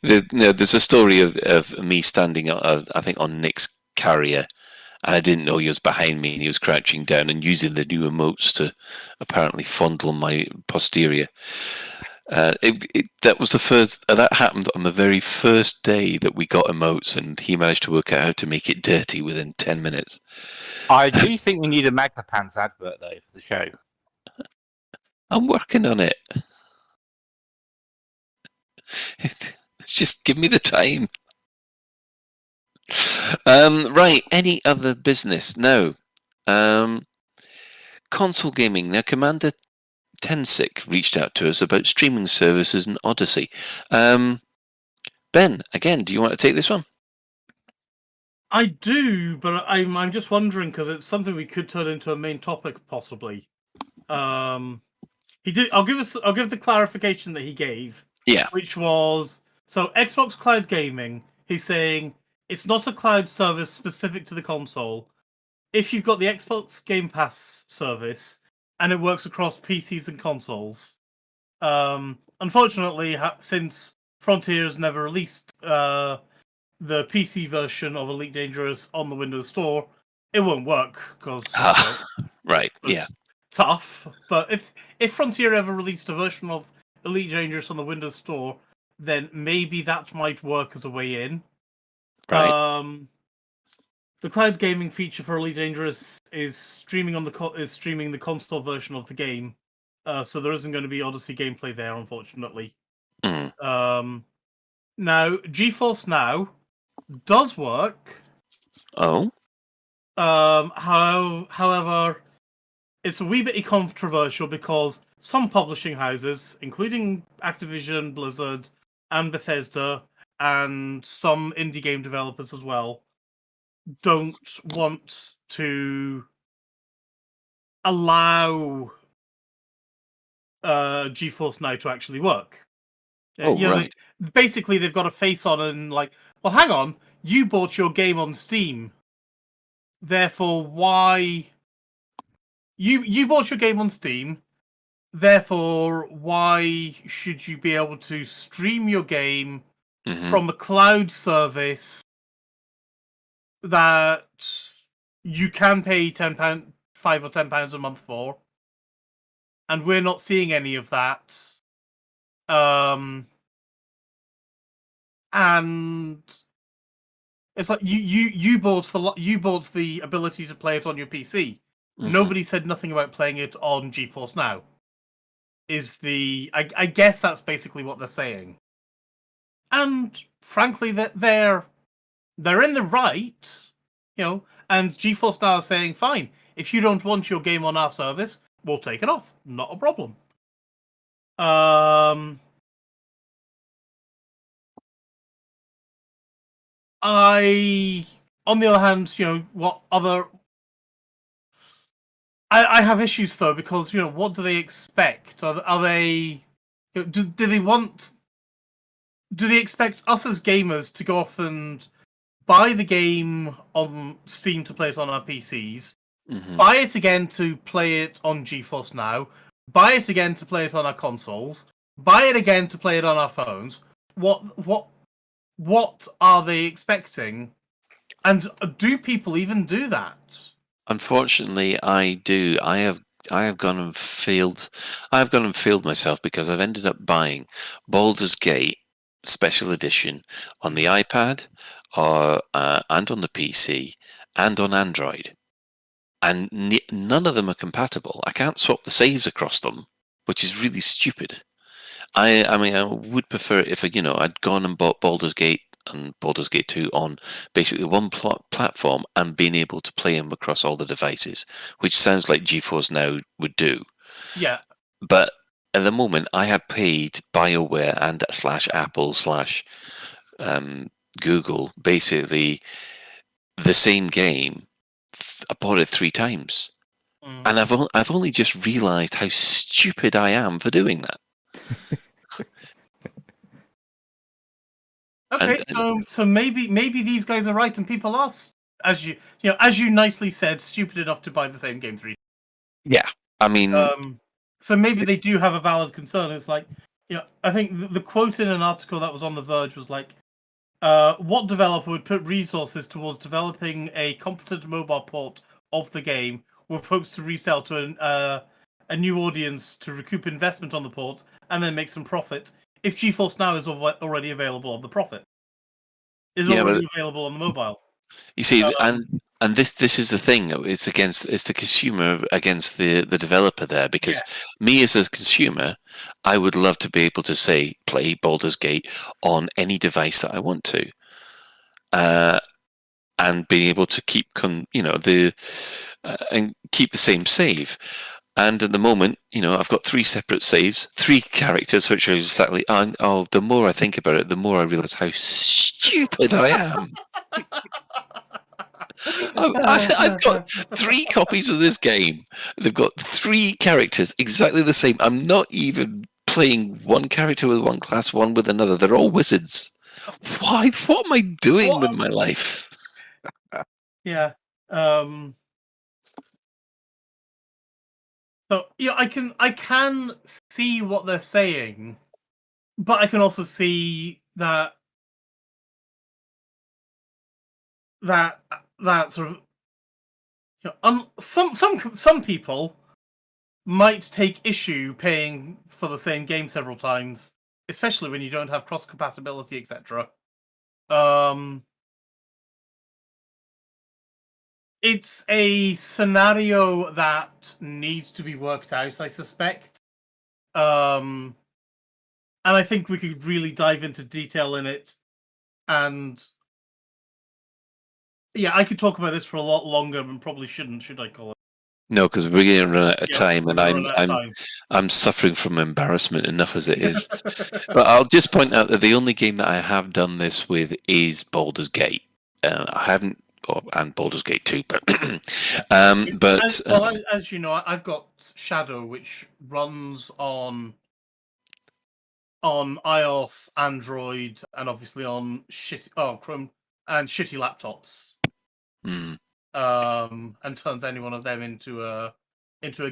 there's a story of me standing, I think, on Nick's carrier, and I didn't know he was behind me, and he was crouching down and using the new emotes to apparently fondle my posterior. That was the first. That happened on the very first day that we got emotes, and he managed to work out how to make it dirty within 10 minutes. I do think we need a Magna Pants advert though for the show. I'm working on it. Just give me the time. Right. Any other business? No. Console gaming. Now, Commander Tensick reached out to us about streaming services and Odyssey. Ben, again, do you want to take this one? I do, but I'm just wondering because it's something we could turn into a main topic possibly. He did. I'll give the clarification that he gave. Yeah. Which was so Xbox Cloud Gaming. He's saying it's not a cloud service specific to the console. If you've got the Xbox Game Pass service and it works across PCs and consoles, unfortunately, since Frontier has never released the PC version of Elite Dangerous on the Windows Store, it won't work because right, yeah, tough. But if Frontier ever released a version of Elite Dangerous on the Windows Store, then maybe that might work as a way in. Right. The cloud gaming feature for Elite Dangerous is streaming the console version of the game, so there isn't going to be Odyssey gameplay there, unfortunately. Now, GeForce Now does work. Oh. However, it's a wee bit controversial because some publishing houses, including Activision, Blizzard, and Bethesda, and some indie game developers as well, don't want to allow GeForce Now to actually work. Right. Basically, they've got a face on and like, well, hang on, you bought your game on Steam, therefore why... You bought your game on Steam, therefore why should you be able to stream your game from a cloud service that you can pay £5 or £10 a month for, and we're not seeing any of that. And it's like you bought the ability to play it on your PC. Nobody said nothing about playing it on GeForce Now. I guess that's basically what they're saying. And frankly, that they're in the right, and GeForce Now is saying, fine, if you don't want your game on our service, we'll take it off. Not a problem. On the other hand, what other... I have issues though, because what do they expect? Are they? Do they want? Do they expect us as gamers to go off and buy the game on Steam to play it on our PCs, buy it again to play it on GeForce Now, buy it again to play it on our consoles, buy it again to play it on our phones? What are they expecting? And do people even do that? Unfortunately, I do. I have gone and failed. I have gone and failed myself because I've ended up buying Baldur's Gate Special Edition on the iPad, and on the PC, and on Android. and none of them are compatible. I can't swap the saves across them, which is really stupid. I mean, I would prefer if I'd gone and bought Baldur's Gate and Baldur's Gate 2 on basically one platform and been able to play them across all the devices, which sounds like GeForce Now would do. Yeah. But at the moment, I have paid BioWare and /Apple / Google basically the same game. I bought it 3 times, and I've only just realised how stupid I am for doing that. Okay, so maybe these guys are right, and people are, as you nicely said, stupid enough to buy the same game 3. Yeah, I mean, so maybe they do have a valid concern. It's like, I think the quote in an article that was on The Verge was like, what developer would put resources towards developing a competent mobile port of the game with hopes to resell to a new audience to recoup investment on the port and then make some profit if GeForce Now is already available on the profit? Is already available on the mobile. You see, and this is the thing. It's the consumer against the developer there, because me as a consumer, I would love to be able to say play Baldur's Gate on any device that I want to, and being able to keep and keep the same save. And at the moment, I've got 3 separate saves, 3 characters, which are exactly. The more I think about it, the more I realise how stupid I am. I've got 3 copies of this game. They've got 3 characters exactly the same. I'm not even playing one character with one class, one with another. They're all wizards. Why? What am I doing with my life? Yeah. So I can see what they're saying, but I can also see that sort of some people might take issue paying for the same game several times, especially when you don't have cross compatibility, etc. It's a scenario that needs to be worked out, I suspect. And I think we could really dive into detail in it. And yeah, I could talk about this for a lot longer and probably shouldn't, should I, Colin? No, because we're going to run out of time, and I'm suffering from embarrassment enough as it is. But I'll just point out that the only game that I have done this with is Baldur's Gate. I haven't. And Baldur's Gate 2, but as you know, I've got Shadow, which runs on iOS, Android, and obviously on Chrome and shitty laptops. And turns any one of them into a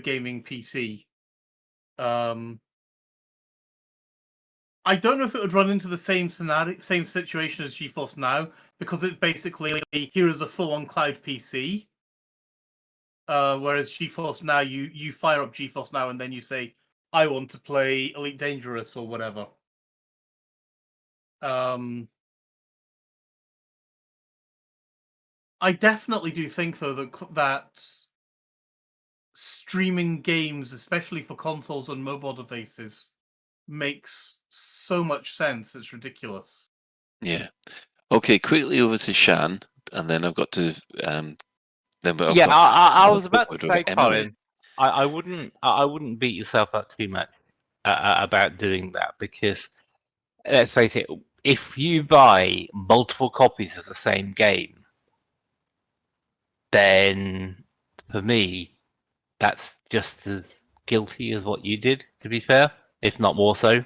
gaming PC. I don't know if it would run into the same scenario, same situation as GeForce Now, because it basically here is a full-on cloud PC. Whereas GeForce Now, you fire up GeForce Now and then you say, I want to play Elite Dangerous or whatever. I definitely do think, though, that streaming games, especially for consoles and mobile devices, makes so much sense. It's ridiculous. Yeah. Okay, quickly over to Shan, and then I've got to. I was about to say, Colin, I wouldn't beat yourself up too much about doing that, because let's face it, if you buy multiple copies of the same game, then for me, that's just as guilty as what you did, to be fair, if not more so.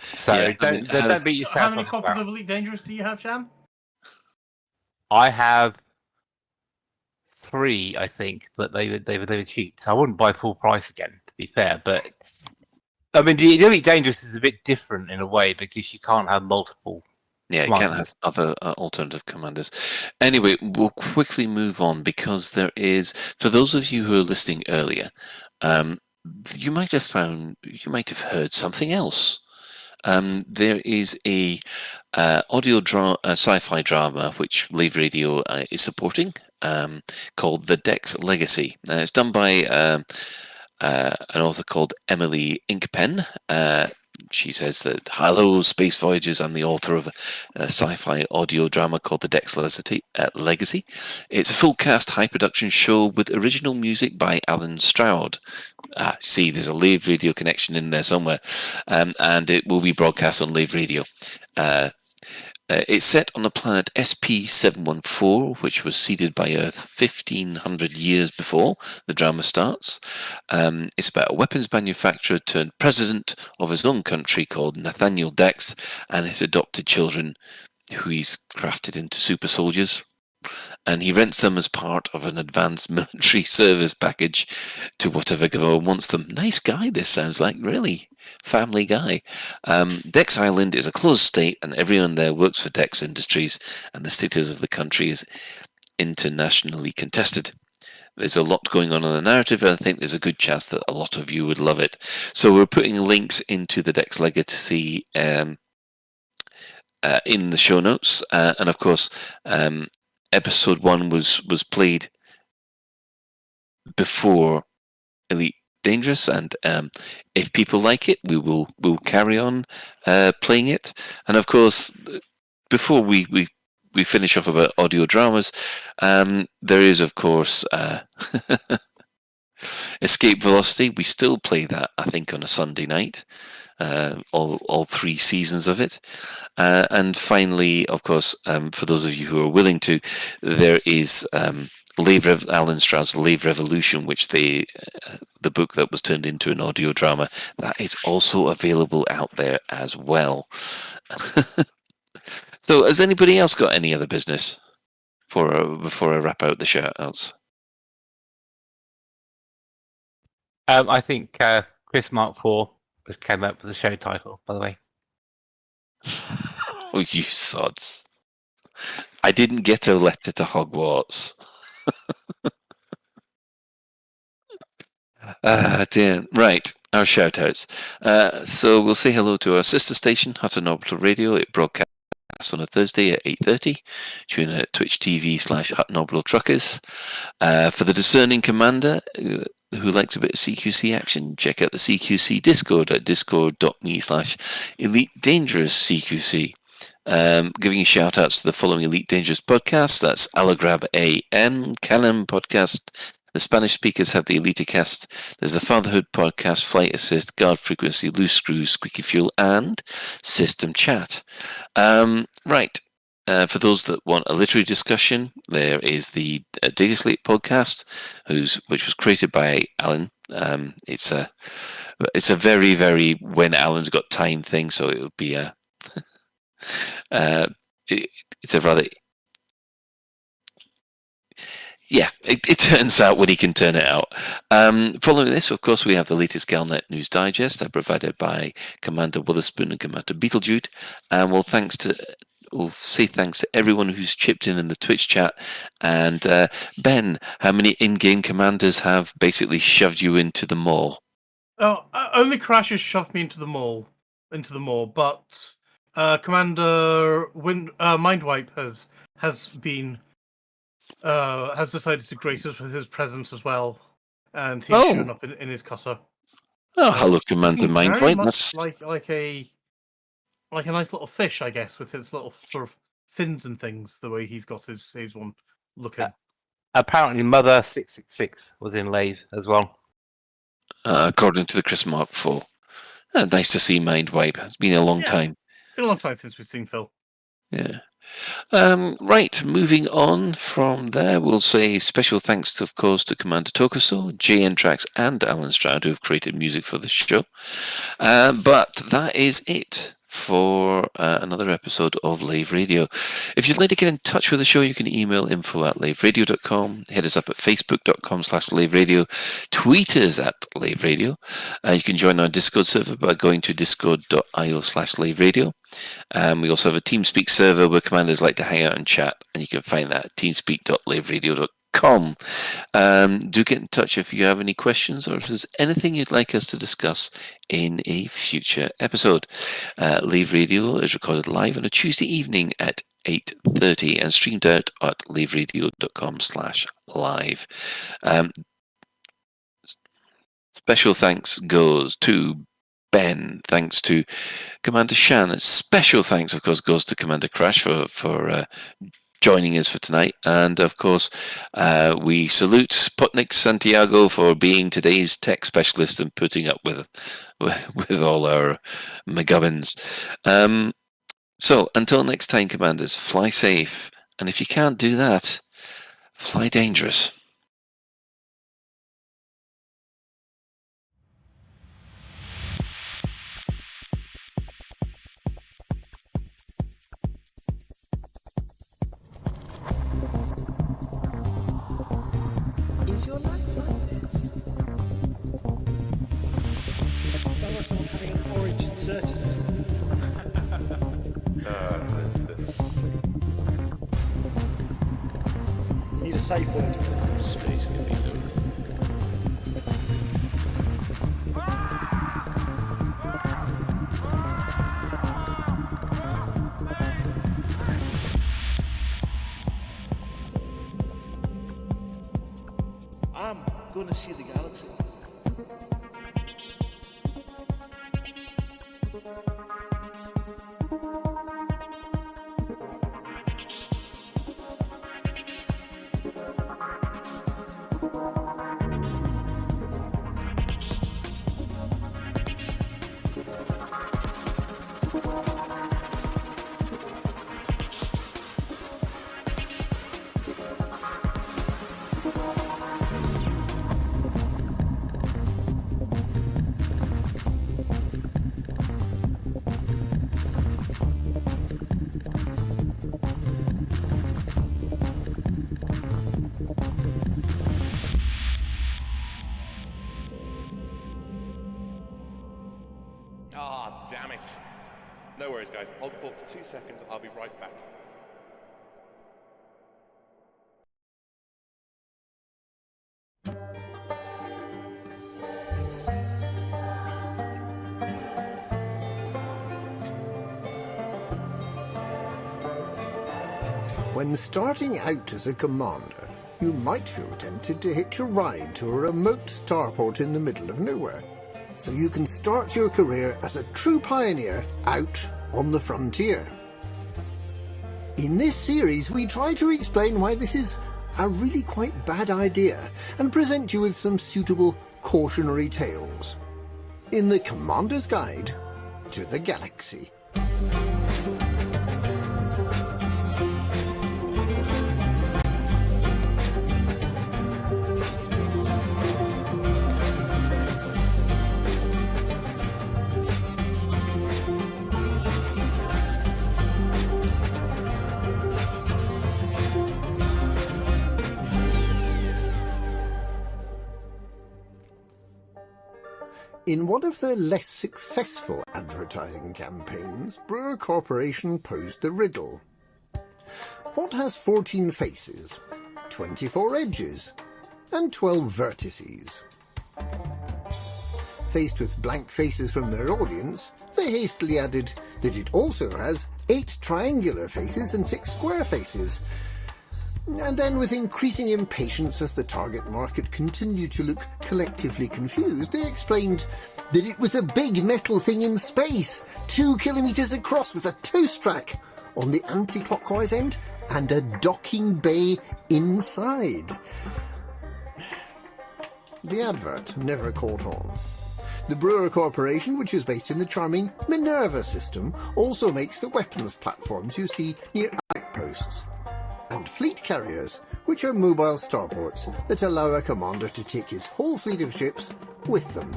So don't beat yourself up. How many copies of Elite Dangerous do you have, Shan? I have 3, I think, but they were cheap, so I wouldn't buy full price again, to be fair. But I mean, the Elite Dangerous is a bit different in a way, because you can't have multiple. Yeah, you can't have other alternative commanders. Anyway, we'll quickly move on, because there is, for those of you who are listening earlier, you might have heard something else. There is a audio sci-fi drama which Lave Radio is supporting, called The Dex Legacy. It's done by an author called Emily Inkpen. She says that, hello, Space Voyagers. I'm the author of a sci-fi audio drama called The Dex Legacy. It's a full cast, high production show with original music by Alan Stroud. See, there's a Lave Radio connection in there somewhere. And it will be broadcast on Lave Radio. It's set on the planet SP-714, which was seeded by Earth 1,500 years before the drama starts. It's about a weapons manufacturer turned president of his own country called Nathaniel Dex and his adopted children, who he's crafted into super soldiers. And he rents them as part of an advanced military service package to whatever government wants them. Nice guy, this sounds like, really. Family guy. Dex Island is a closed state, and everyone there works for Dex Industries, and the status of the country is internationally contested. There's a lot going on in the narrative, and I think there's a good chance that a lot of you would love it. So we're putting links into the Dex Legacy in the show notes, and of course, Episode 1 was played before Elite Dangerous, and if people like it, we'll carry on playing it. And of course, before we finish off about audio dramas, there is of course Escape Velocity. We still play that, I think, on a Sunday night. All 3 seasons of it. And finally, of course, for those of you who are willing to, there is Alan Stroud's Lave Revolution, which the book that was turned into an audio drama, that is also available out there as well. So has anybody else got any other business before I wrap out the shout-outs? I think Chris Mark IV came up with the show title, by the way. Oh, you sods. I didn't get a letter to Hogwarts. Dear. Right, our shout-outs. So we'll say hello to our sister station, Hutton Orbital Radio. It broadcasts on a Thursday at 8:30. Tune in at Twitch TV/Hutton Orbital Truckers. For the discerning commander who likes a bit of CQC action, check out the CQC Discord at discord.me/Elite Dangerous CQC. Giving shout outs to the following Elite Dangerous podcasts. That's Alagrab AM, Canon Podcast. The Spanish speakers have the Elitecast. There's the Fatherhood Podcast, Flight Assist, Guard Frequency, Loose Screws, Squeaky Fuel, and System Chat. Right. For those that want a literary discussion, there is the Data Slate podcast, which was created by Alan. It's a very, very when Alan's got time thing, so it would be a it's a rather it turns out when he can turn it out. Following this, of course, we have the latest Galnet News Digest, provided by Commander Witherspoon and Commander Beetlejude, and we'll say thanks to everyone who's chipped in the Twitch chat. And Ben, how many in-game commanders have basically shoved you into the mall? Oh, only Crash has shoved me into the mall, but Commander Mindwipe has decided to grace us with his presence as well, and he's shown up in his cutter. Oh, hello, Commander Mindwipe. That's like a nice little fish, I guess, with its little sort of fins and things. The way he's got his one looking. Apparently, Mother 666 was in Lave as well. According to the Chris Mark IV. Nice to see Mindwipe. It's been a long time. It's been a long time since we've seen Phil. Yeah. Right, moving on from there, we'll say special thanks, of course, to Commander Tokuso, JN Trax, and Alan Stroud, who have created music for the show. But that is it for another episode of Lave Radio. If you'd like to get in touch with the show, you can email info@laveradio.com, hit us up at facebook.com/laveradio, tweet us at Lave Radio. You can join our Discord server by going to discord.io/laveradio. We also have a TeamSpeak server where commanders like to hang out and chat, and you can find that at teamspeak.laveradio.com. Do get in touch if you have any questions or if there's anything you'd like us to discuss in a future episode. Lave Radio is recorded live on a Tuesday evening at 8:30 and streamed out at laveradio.com/live. Special thanks goes to Ben. Thanks to Commander Shan. Special thanks, of course, goes to Commander Crash for joining us for tonight. And, of course, we salute Sputnik Santiago for being today's tech specialist and putting up with all our McGubbins. So, until next time, Commanders, fly safe. And if you can't do that, fly dangerous. Is your life like this? Sounds like someone having an orange inserted. You need a safe word. Space can be done. I'm gonna see the galaxy. Damn it. No worries, guys. Hold the fort for 2 seconds. I'll be right back. When starting out as a commander, you might feel tempted to hitch a ride to a remote starport in the middle of nowhere, so you can start your career as a true pioneer out on the frontier. In this series, we try to explain why this is a really quite bad idea and present you with some suitable cautionary tales. In the Commander's Guide to the Galaxy. In one of their less successful advertising campaigns, Brewer Corporation posed the riddle. What has 14 faces, 24 edges, and 12 vertices? Faced with blank faces from their audience, they hastily added that it also has 8 triangular faces and 6 square faces. And then, with increasing impatience as the target market continued to look collectively confused, they explained that it was a big metal thing in space, 2 kilometres across with a toast rack on the anti-clockwise end and a docking bay inside. The advert never caught on. The Brewer Corporation, which is based in the charming Minerva system, also makes the weapons platforms you see near outposts, and fleet carriers, which are mobile starports that allow a commander to take his whole fleet of ships with them.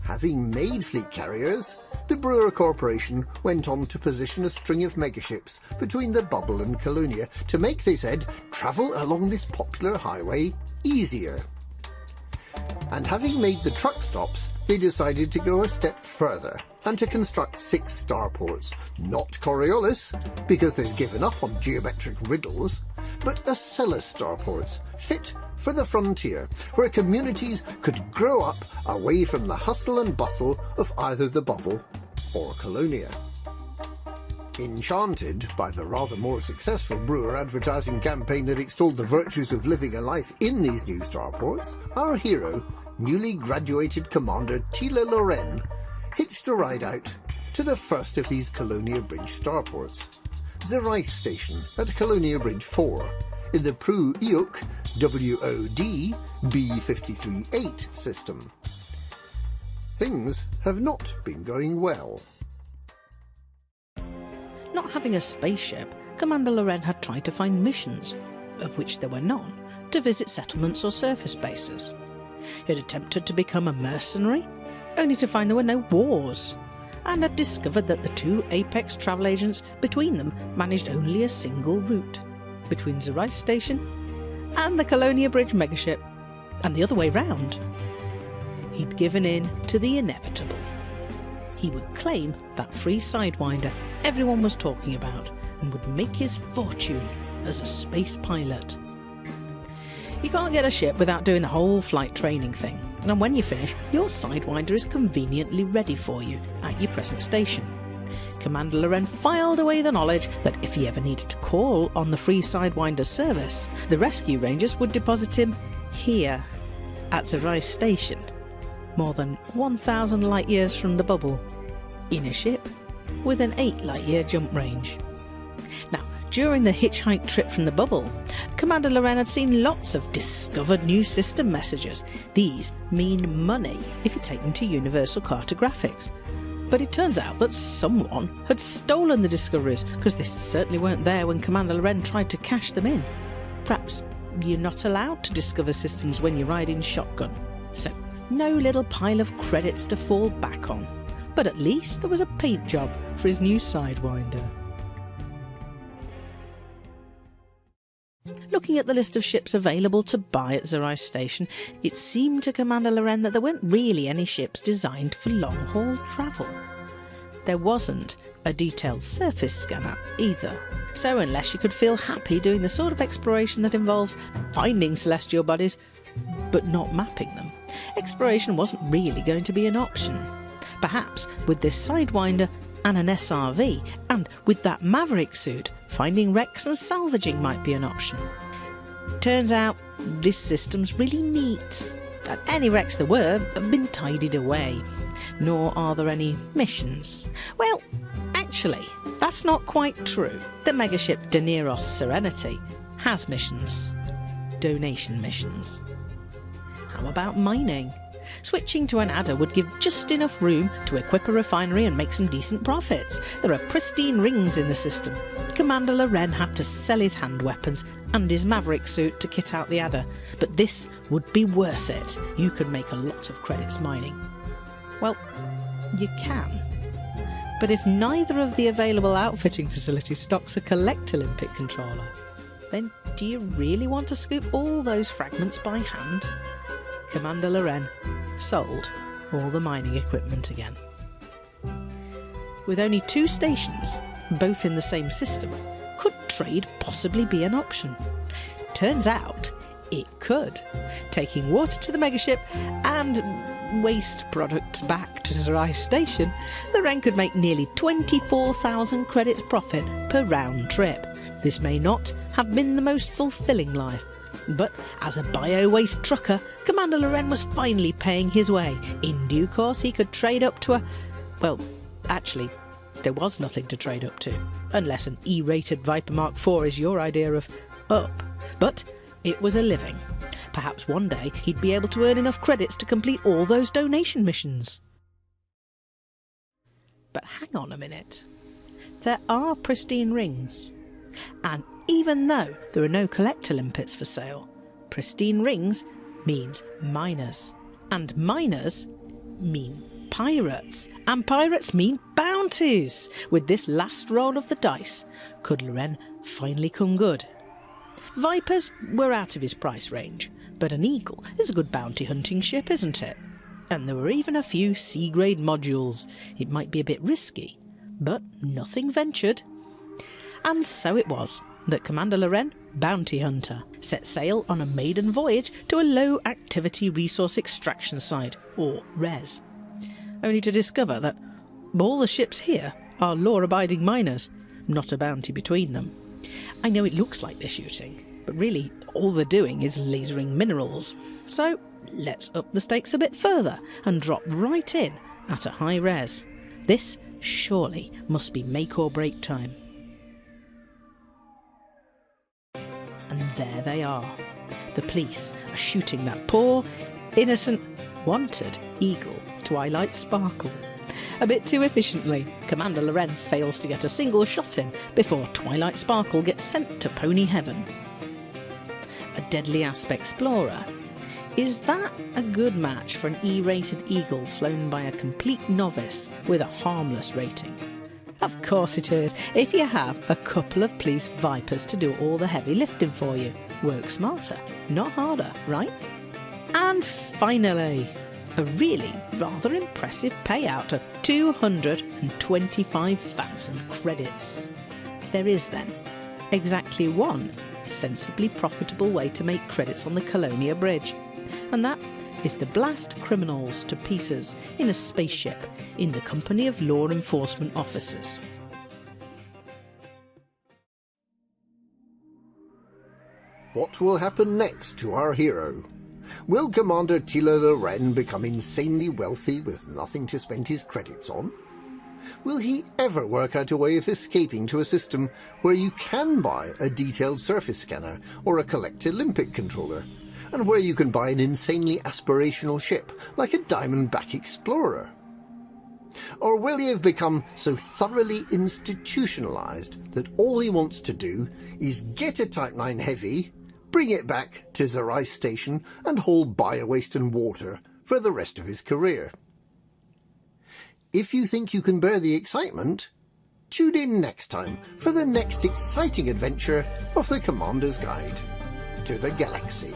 Having made fleet carriers, the Brewer Corporation went on to position a string of megaships between the Bubble and Colonia to make, they said, travel along this popular highway easier. And having made the truck stops, they decided to go a step further and to construct 6 starports, not Coriolis, because they've given up on geometric riddles, but Acellus starports, fit for the frontier, where communities could grow up away from the hustle and bustle of either the Bubble or Colonia. Enchanted by the rather more successful brewer advertising campaign that extolled the virtues of living a life in these new starports, our hero, newly graduated Commander Tila Loren, hitched a ride out to the first of these Colonia Bridge starports, the Rice Station at Colonia Bridge 4, in the Pru Iuk WOD B538 system. Things have not been going well. Not having a spaceship, Commander Loren had tried to find missions, of which there were none, to visit settlements or surface bases. He had attempted to become a mercenary, only to find there were no wars, and had discovered that the two Apex travel agents between them managed only a single route, between the Rice Station and the Colonia Bridge megaship, and the other way round. He'd given in to the inevitable. He would claim that free Sidewinder everyone was talking about and would make his fortune as a space pilot. You can't get a ship without doing the whole flight training thing, and when you finish, your Sidewinder is conveniently ready for you at your present station. Commander Loren filed away the knowledge that if he ever needed to call on the free Sidewinder service, the rescue rangers would deposit him here at the Rice Station, more than 1,000 light years from the bubble, in a ship with an 8 light year jump range. Now, during the hitchhike trip from the bubble, Commander Loren had seen lots of discovered new system messages. These mean money if you take them to Universal Cartographics. But it turns out that someone had stolen the discoveries, because they certainly weren't there when Commander Loren tried to cash them in. Perhaps you're not allowed to discover systems when you ride in shotgun, so no little pile of credits to fall back on. But at least there was a paint job for his new Sidewinder. Looking at the list of ships available to buy at the Rice Station, it seemed to Commander Loren that there weren't really any ships designed for long-haul travel. There wasn't a detailed surface scanner either, so unless you could feel happy doing the sort of exploration that involves finding celestial bodies but not mapping them, exploration wasn't really going to be an option. Perhaps with this Sidewinder and an SRV, and with that Maverick suit, finding wrecks and salvaging might be an option. Turns out this system's really neat, and any wrecks there were have been tidied away, nor are there any missions. Well, actually, that's not quite true. The megaship Daneros Serenity has missions. Donation missions. How about mining? Switching to an adder would give just enough room to equip a refinery and make some decent profits. There are pristine rings in the system. Commander Loren had to sell his hand weapons and his Maverick suit to kit out the adder, but this would be worth it. You could make a lot of credits mining. Well, you can. But if neither of the available outfitting facilities stocks a Collect Olympic controller, then do you really want to scoop all those fragments by hand? Commander Loren sold all the mining equipment again. With only 2 stations, both in the same system, could trade possibly be an option? Turns out it could, taking water to the megaship and waste products back to the Rice Station. Loren could make nearly 24,000 credits profit per round trip. This may not have been the most fulfilling life, but as a bio-waste trucker, Commander Loren was finally paying his way. In due course, he could trade up to a... Well, actually, there was nothing to trade up to, unless an E-rated Viper Mark IV is your idea of up. But it was a living. Perhaps one day he'd be able to earn enough credits to complete all those donation missions. But hang on a minute. There are pristine rings. And even though there are no collector limpets for sale, pristine rings means miners. And miners mean pirates. And pirates mean bounties. With this last roll of the dice, could Loren finally come good? Vipers were out of his price range, but an Eagle is a good bounty hunting ship, isn't it? And there were even a few C-grade modules. It might be a bit risky, but nothing ventured. And so it was that Commander Loren, bounty hunter, set sail on a maiden voyage to a low-activity resource extraction site, or RES, only to discover that all the ships here are law-abiding miners, not a bounty between them. I know it looks like they're shooting, but really all they're doing is lasering minerals. So let's up the stakes a bit further and drop right in at a high res. This surely must be make or break time. And there they are. The police are shooting that poor, innocent, wanted eagle, Twilight Sparkle. A bit too efficiently, Commander Loren fails to get a single shot in before Twilight Sparkle gets sent to Pony Heaven. A Deadly Asp Explorer. Is that a good match for an E-rated eagle flown by a complete novice with a harmless rating? Of course it is, if you have a couple of police Vipers to do all the heavy lifting for you. Work smarter, not harder, right? And finally, a really rather impressive payout of 225,000 credits. There is then exactly one sensibly profitable way to make credits on the Colonia Bridge, and that is to blast criminals to pieces in a spaceship in the company of law enforcement officers. What will happen next to our hero? Will Commander Tilo Loren become insanely wealthy with nothing to spend his credits on? Will he ever work out a way of escaping to a system where you can buy a detailed surface scanner or a collected Olympic controller, and where you can buy an insanely aspirational ship like a Diamondback Explorer? Or will he have become so thoroughly institutionalized that all he wants to do is get a Type 9 Heavy, bring it back to Zerai Station and haul bio-waste and water for the rest of his career? If you think you can bear the excitement, tune in next time for the next exciting adventure of the Commander's Guide to the Galaxy.